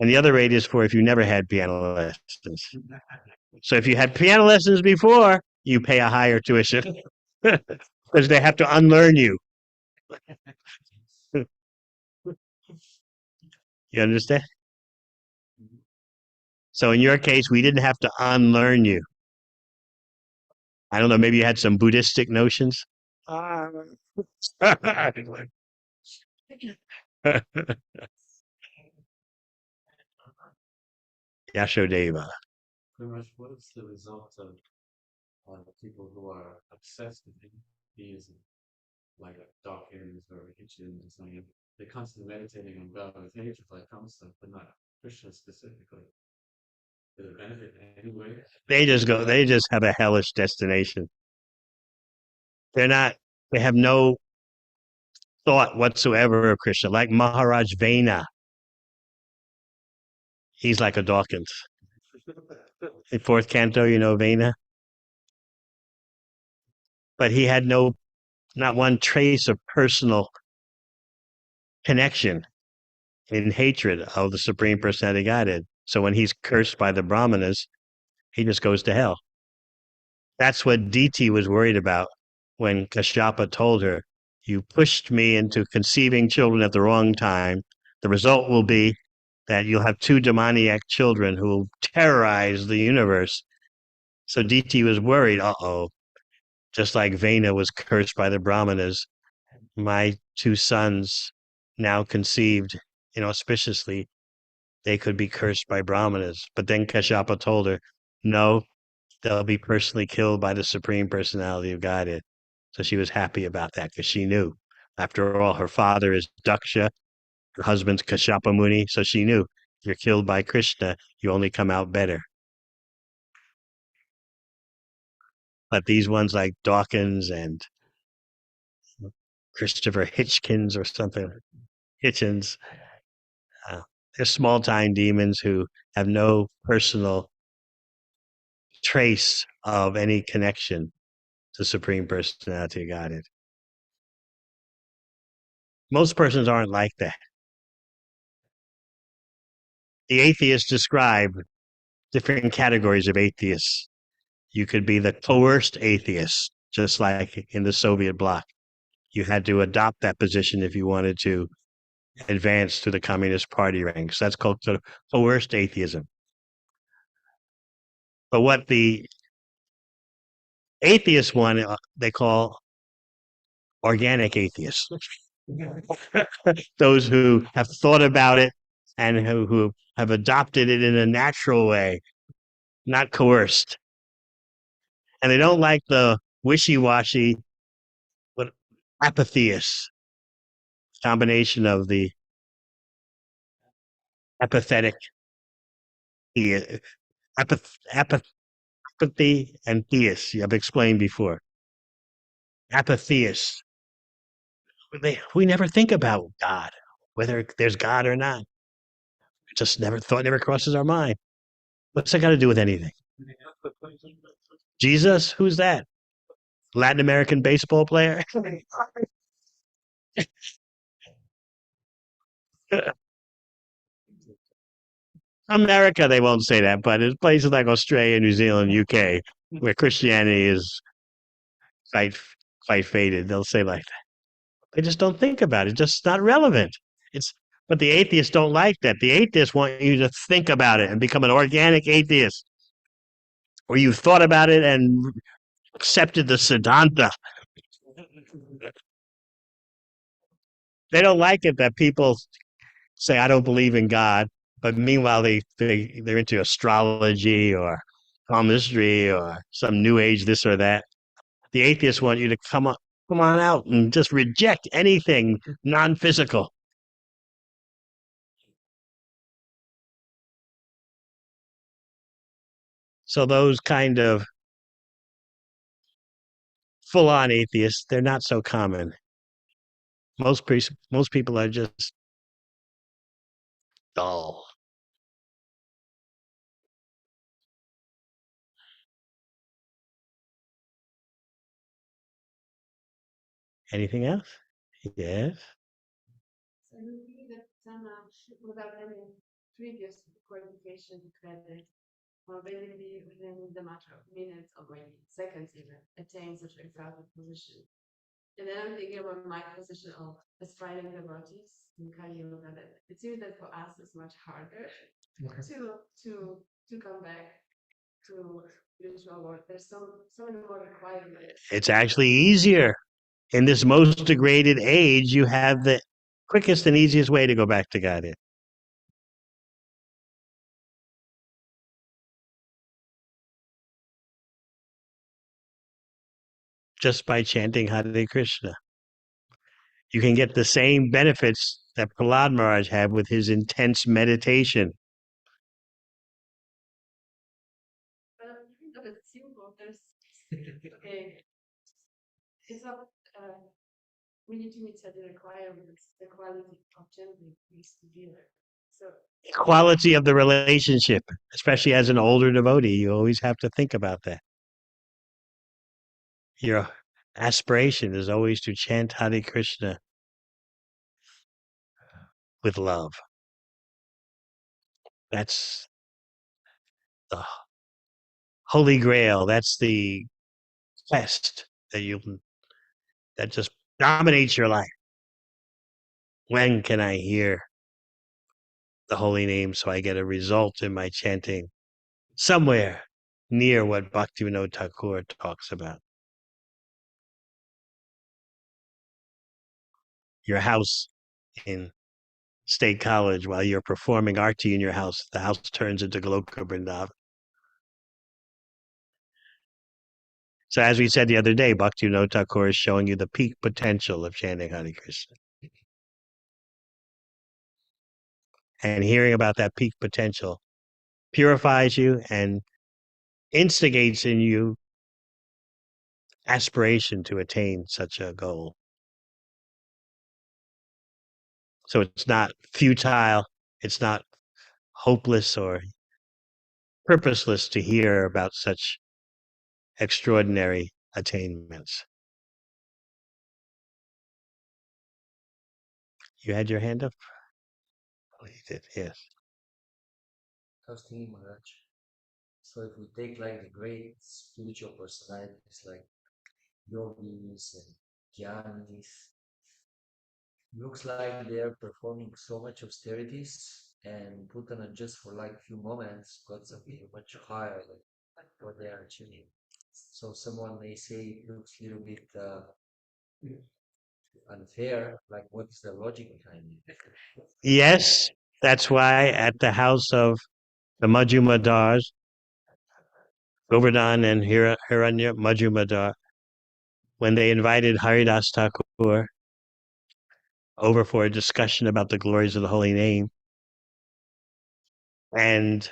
Speaker 1: and the other rate is for if you never had piano lessons. So if you had piano lessons before, you pay a higher tuition because they have to unlearn you. You understand? So in your case, we didn't have to unlearn you. I don't know, maybe you had some Buddhistic notions. Yashodeva.
Speaker 6: Pretty much, what is the result of people who are obsessed with theism, like Dawkins or Hitchens or something? They're constantly meditating on God with nature, like concept, but not Krishna specifically. Did it benefit in any way?
Speaker 1: They just have a hellish destination. They have no thought whatsoever of Krishna, like Maharaj Vena. He's like a Dawkins. In fourth canto, you know Vena? But he had not one trace of personal connection in hatred of the Supreme Personality of Godhead. So when he's cursed by the Brahmanas, he just goes to hell. That's what Diti was worried about when Kashyapa told her, "You pushed me into conceiving children at the wrong time. The result will be that you'll have two demoniac children who will terrorize the universe." So Diti was worried, just like Vena was cursed by the Brahmanas, my two sons, now conceived inauspiciously, they could be cursed by Brahmanas. But then Kashyapa told her, no, they'll be personally killed by the Supreme Personality of Godhead. So she was happy about that because she knew. After all, her father is Daksha, her husband's Kashyapa Muni, so she knew you're killed by Krishna, you only come out better. But these ones like Dawkins and Christopher Hitchkins or something, Hitchens, uh, they're small time demons who have no personal trace of any connection to Supreme Personality of Godhead. Most persons aren't like that. The atheists describe different categories of atheists. You could be the coerced atheist, just like in the Soviet bloc. You had to adopt that position if you wanted to advance to the Communist Party ranks. That's called coerced atheism. But what the atheist one they call organic atheists. Those who have thought about it and who have adopted it in a natural way, not coerced. And they don't like the wishy-washy, but apatheists, combination of the apathetic, apathy and theist. I've explained before. Apatheists. We never think about God, whether there's God or not. Just never crosses our mind. What's that got to do with anything? Jesus? Who's that? Latin American baseball player? America, they won't say that, but in places like Australia, New Zealand, UK, where Christianity is quite quite faded, they'll say like that. They just don't think about it. It's just not relevant. It's but the atheists don't like that. The atheists want you to think about it and become an organic atheist, where you thought about it and accepted the Siddhanta. They don't like it that people say, I don't believe in God, but meanwhile they're into astrology or palmistry or some new age this or that. The atheists want you to come on out and just reject anything non-physical. So those kind of full-on atheists, they're not so common. Most people are just dull. Anything else? Yes.
Speaker 2: So you believe that without any previous qualification credit, or maybe within the matter of minutes or maybe seconds even, attain such a exalted position. And then I'm thinking about my position of aspiring devotees in Kali Yuga. That it seems that for us it's much harder to come back to spiritual world. There's so many more requirements.
Speaker 1: It's actually easier. In this most degraded age, you have the quickest and easiest way to go back to God. Just by chanting Hare Krishna. You can get the same benefits that Prahlad Maharaj had with his intense meditation.
Speaker 2: But it's simple. There's okay. It's not we need to meet the requirements. The quality of chanting needs to be there. So
Speaker 1: Quality of the relationship, especially as an older devotee, you always have to think about that. Your aspiration is always to chant Hare Krishna with love. That's the holy grail. That's the quest that just dominates your life. When can I hear the holy name so I get a result in my chanting somewhere near what Bhaktivinoda Thakur talks about? Your house in State College, while you're performing arti in your house, the house turns into Goloka Vrindavan. So as we said the other day, Bhaktivinoda Thakur is showing you the peak potential of chanting Hare Krishna. and hearing about that peak potential purifies you and instigates in you aspiration to attain such a goal. So it's not futile, it's not hopeless or purposeless to hear about such extraordinary attainments. You had your hand up? Oh, you did, yes.
Speaker 7: I was thinking, Maharaj. So if we take like the great spiritual personalities like yogis and jnanis, looks like they are performing so much austerities and Putana just for like few moments got something much higher than what they are achieving. So someone may say it looks a little bit unfair. Like, what is the logic behind it?
Speaker 1: Yes, that's why at the house of the Majjumadars, Govardhan and Hiranya Majjumadar, when they invited Haridas Thakur over for a discussion about the glories of the holy name, and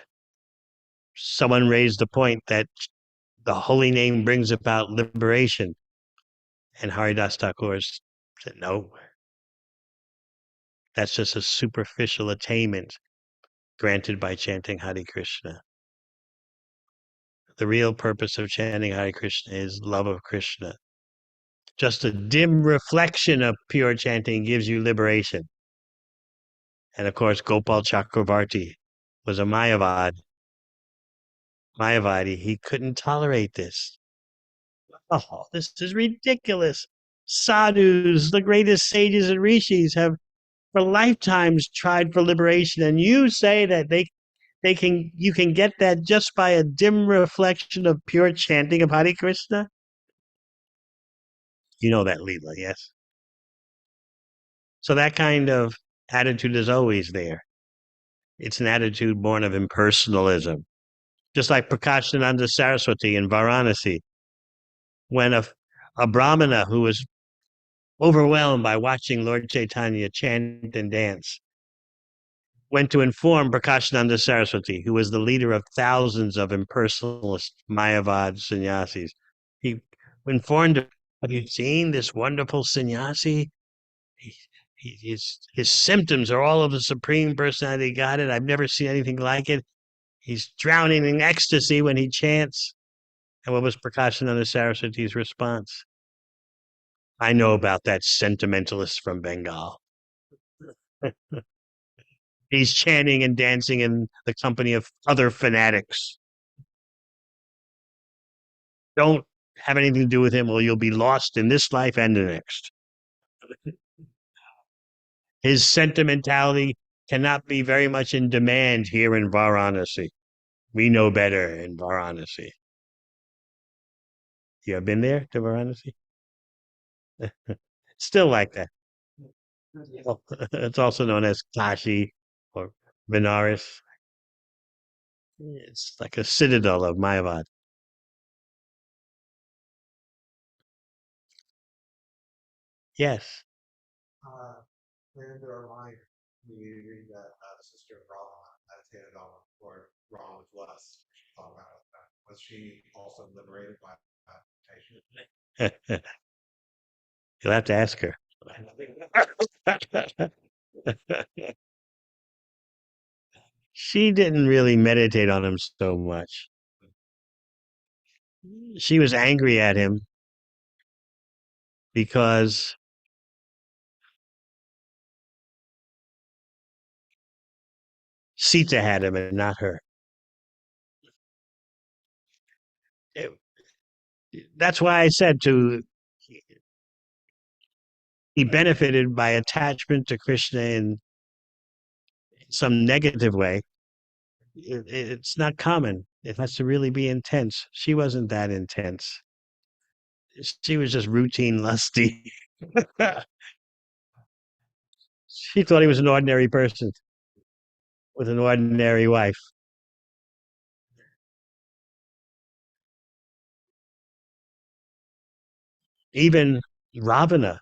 Speaker 1: someone raised the point that the holy name brings about liberation, and Haridas Thakur said, no, that's just a superficial attainment granted by chanting Hare Krishna. The real purpose of chanting Hare Krishna is love of Krishna. Just a dim reflection of pure chanting gives you liberation. And of course, Gopal Chakravarti was a Mayavadi. He couldn't tolerate this. Oh, this is ridiculous. Sadhus, the greatest sages and rishis, have for lifetimes tried for liberation, and you say that you can get that just by a dim reflection of pure chanting of Hare Krishna? You know that, Leela, yes? So that kind of attitude is always there. It's an attitude born of impersonalism. Just like Prakashananda Saraswati in Varanasi, when a brahmana who was overwhelmed by watching Lord Chaitanya chant and dance went to inform Prakashananda Saraswati, who was the leader of thousands of impersonalist Mayavad sannyasis. He informed him, have you seen this wonderful sannyasi? His symptoms are all of the Supreme Personality of Godhead. I've never seen anything like it. He's drowning in ecstasy when he chants. And what was Prakashananda Saraswati's response? I know about that sentimentalist from Bengal. He's chanting and dancing in the company of other fanatics. Don't have anything to do with him, or you'll be lost in this life and the next. His sentimentality cannot be very much in demand here in Varanasi. We know better in Varanasi. You have been there to Varanasi? Still like that. It's also known as Kashi or Benares. It's like a citadel of Mayavad. Yes.
Speaker 4: In their life, we read that Sister Brahma meditated on or Brahma was blessed. Talk about that. Was she also liberated by meditation?
Speaker 1: You'll have to ask her. She didn't really meditate on him so much. She was angry at him because Sita had him and not her. It, that's why I said he benefited by attachment to Krishna in some negative way. It's not common. It has to really be intense. She wasn't that intense. She was just routine lusty. She thought he was an ordinary person with an ordinary wife. Even Ravana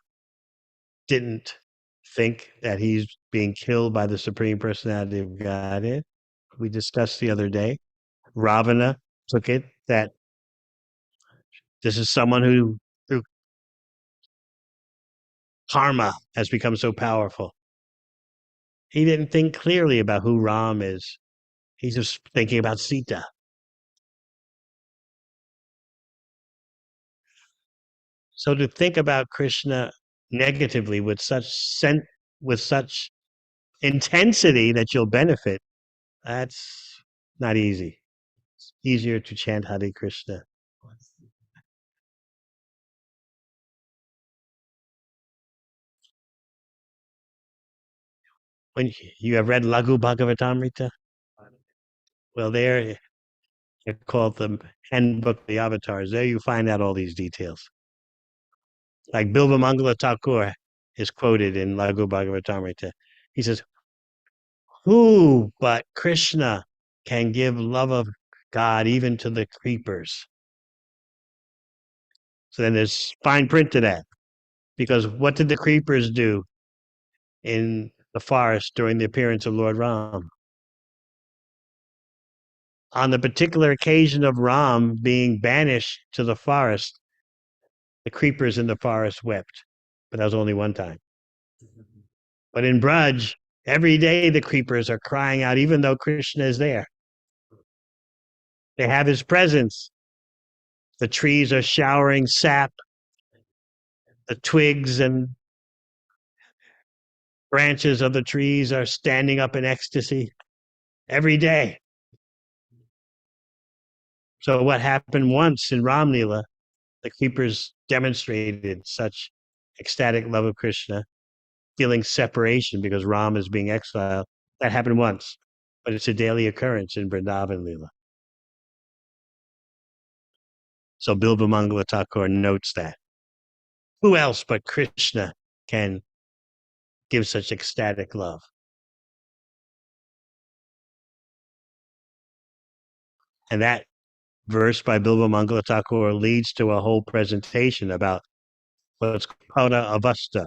Speaker 1: didn't think that he's being killed by the Supreme Personality of Godhead. We discussed the other day. Ravana took it that this is someone who, through karma, has become so powerful. He didn't think clearly about who Ram is. He's just thinking about Sita. So to think about Krishna negatively with such intensity that you'll benefit, that's not easy. It's easier to chant Hare Krishna. When you have read Lagu Bhagavatamrita, well, there they call it the handbook of the avatars. There you find out all these details. Like Bilva Mangala Thakur is quoted in Lagu Bhagavatamrita. He says, "Who but Krishna can give love of God even to the creepers?" So then there's fine print to that. Because what did the creepers do in the forest during the appearance of Lord Ram? On the particular occasion of Ram being banished to the forest, the creepers in the forest wept. But that was only one time. But in Braj, every day the creepers are crying out, even though Krishna is there. They have his presence. The trees are showering sap. The twigs and branches of the trees are standing up in ecstasy every day. So what happened once in Ram Lila, the keepers demonstrated such ecstatic love of Krishna, feeling separation because Ram is being exiled. That happened once, but it's a daily occurrence in Vrindavan Lila. So Bilba Mangala Thakur notes that. Who else but Krishna can give such ecstatic love? And that verse by Bilba Mangala Thakur leads to a whole presentation about what's called Avasta,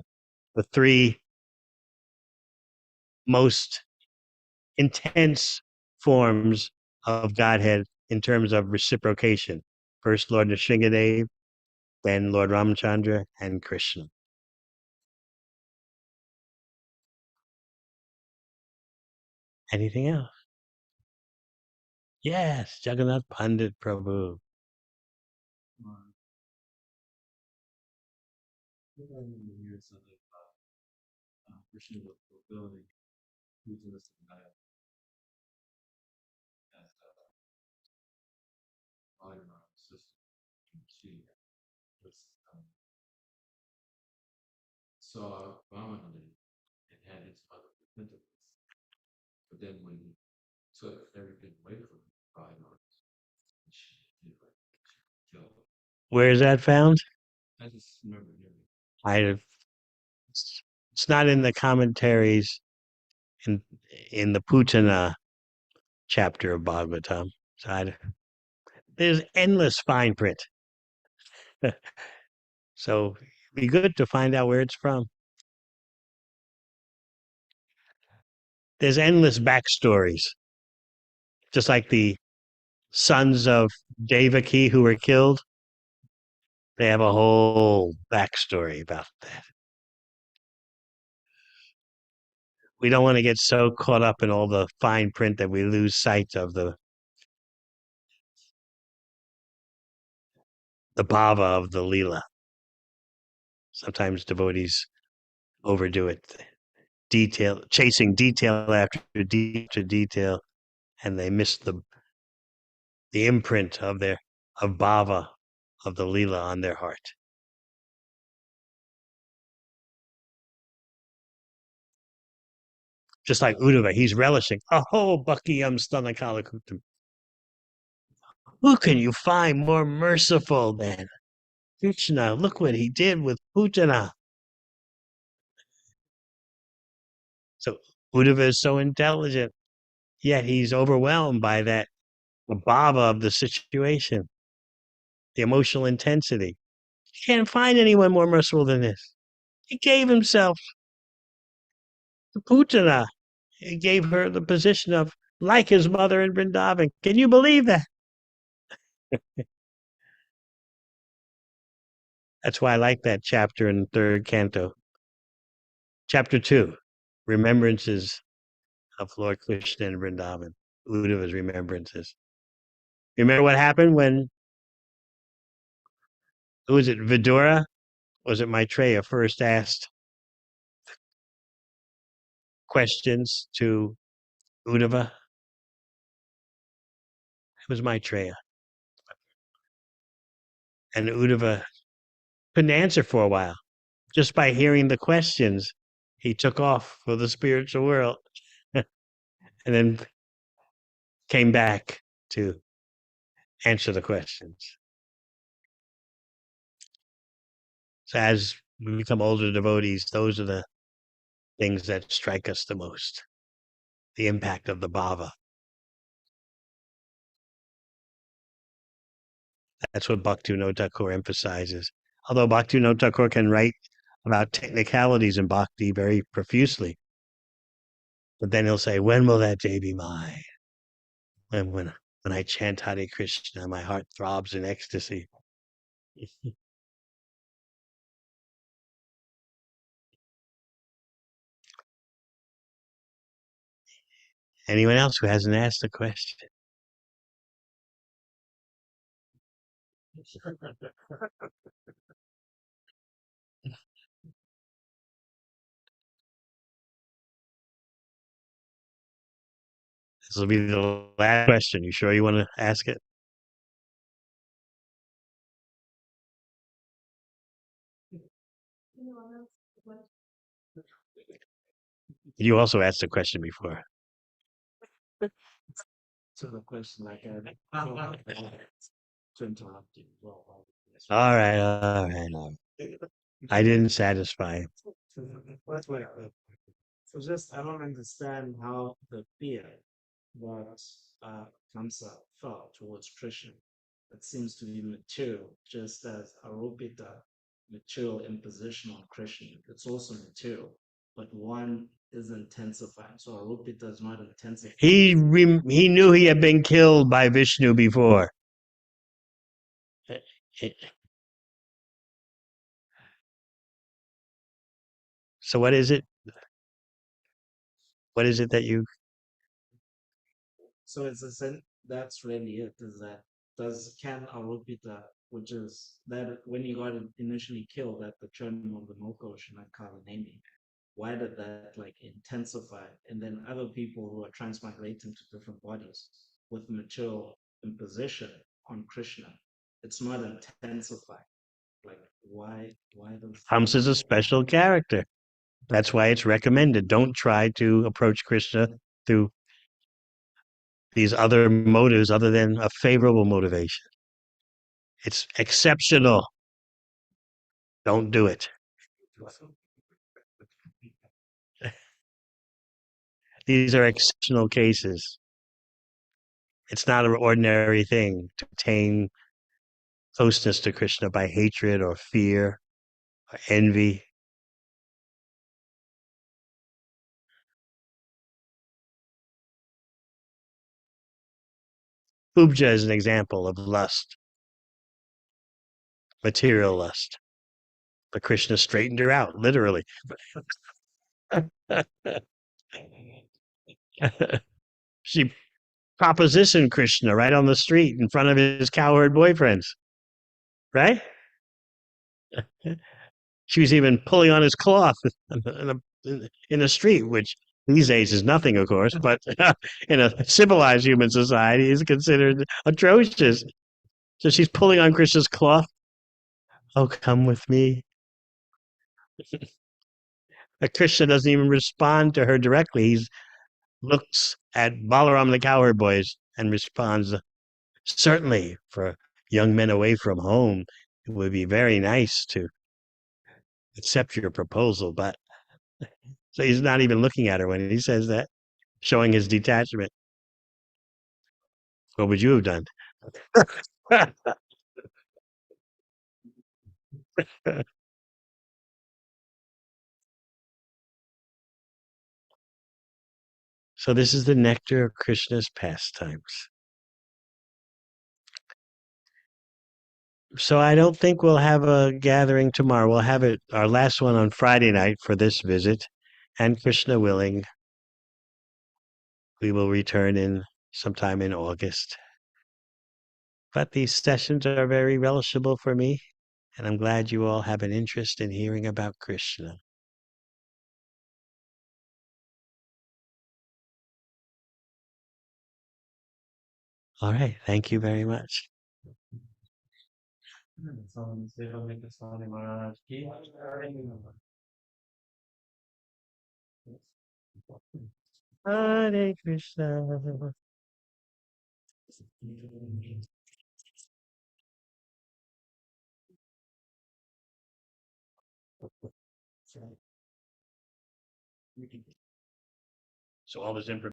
Speaker 1: the three most intense forms of Godhead in terms of reciprocation. First, Lord Nrsingadev, then Lord Ramachandra, and Krishna. Anything else? Yes, Jagannath Pandit Prabhu.
Speaker 6: Years of Krishna was fulfilling Buddha's diet as Vairava sister. She was saw Ramananda and had his mother repentance. But then when he took everything away from Vairava, she killed him.
Speaker 1: Where is that found?
Speaker 6: I just remember hearing.
Speaker 1: I. It's not in the commentaries in the Putana chapter of Bhagavatam. So there's endless fine print. So it'd be good to find out where it's from. There's endless backstories, just like the sons of Devaki who were killed. They have a whole backstory about that. We don't want to get so caught up in all the fine print that we lose sight of the bhava of the lila. Sometimes devotees overdo it, chasing detail after detail, and they miss the imprint of bhava of the lila on their heart. Just like Uddhava, he's relishing. Aho Bhakiyam Stanakalakutam. Who can you find more merciful than Krishna? Look what he did with Putana. So Uddhava is so intelligent, yet he's overwhelmed by the bhava of the situation, the emotional intensity. You can't find anyone more merciful than this. He gave himself. Putana. He gave her the position of like his mother in Vrindavan. Can you believe that? That's why I like that chapter in the third canto. Chapter 2, Remembrances of Lord Krishna in Vrindavan. Uddhava's remembrances. Remember what happened when, who was it, Vidura? Was it Maitreya first asked questions to Uddhava? It was Maitreya. And Uddhava couldn't answer for a while. Just by hearing the questions, he took off for the spiritual world and then came back to answer the questions. So as we become older devotees, those are the things that strike us the most. The impact of the bhava. That's what Bhaktivinoda Thakur emphasizes. Although Bhaktivinoda Thakur can write about technicalities in bhakti very profusely, but then he'll say, "When will that day be mine? When I chant Hare Krishna, my heart throbs in ecstasy." Anyone else who hasn't asked a question? This will be the last question. You sure you want to ask it? You also asked a question before.
Speaker 4: So the question I had to interrupt you.
Speaker 1: All right, I didn't satisfy him.
Speaker 4: So just I don't understand how the fear that Kamsa felt towards Krishna that seems to be material, just as Aropita material imposition on Krishna. It's also material, but one is intensifying. So Aropita is not intensifying.
Speaker 1: He knew he had been killed by Vishnu before. So what is it? What is it that you?
Speaker 4: So it's a sense that's really it. Is that can Aropita, which is that when he got initially killed at the turn of the Milk Ocean at Kalaneni, why did that like intensify? And then other people who are transmigrating to different bodies with material imposition on Krishna, it's not intensifying. Like why does
Speaker 1: Hams is a special character. That's why it's recommended. Don't try to approach Krishna through these other motives other than a favorable motivation. It's exceptional. Don't do it. These are exceptional cases. It's not an ordinary thing to attain closeness to Krishna by hatred or fear or envy. Ubja is an example of lust, material lust. But Krishna straightened her out, literally. She propositioned Krishna right on the street in front of his cowherd boyfriends, right? She was even pulling on his cloth in the street, which these days is nothing, of course, but in a civilized human society is considered atrocious. So she's pulling on Krishna's cloth. Oh, come with me. Krishna doesn't even respond to her directly. He looks at Balaram the cowherd boys and responds, certainly for young men away from home, it would be very nice to accept your proposal. But so he's not even looking at her when he says that, showing his detachment. What would you have done? So this is the nectar of Krishna's pastimes. So I don't think we'll have a gathering tomorrow. We'll have it our last one on Friday night for this visit, and Krishna willing, we will return in sometime in August. But these sessions are very relishable for me, and I'm glad you all have an interest in hearing about Krishna. All right, thank you very much.
Speaker 6: Devamrita Swami Maharaj ki.
Speaker 1: Hare Krishna. So all this information.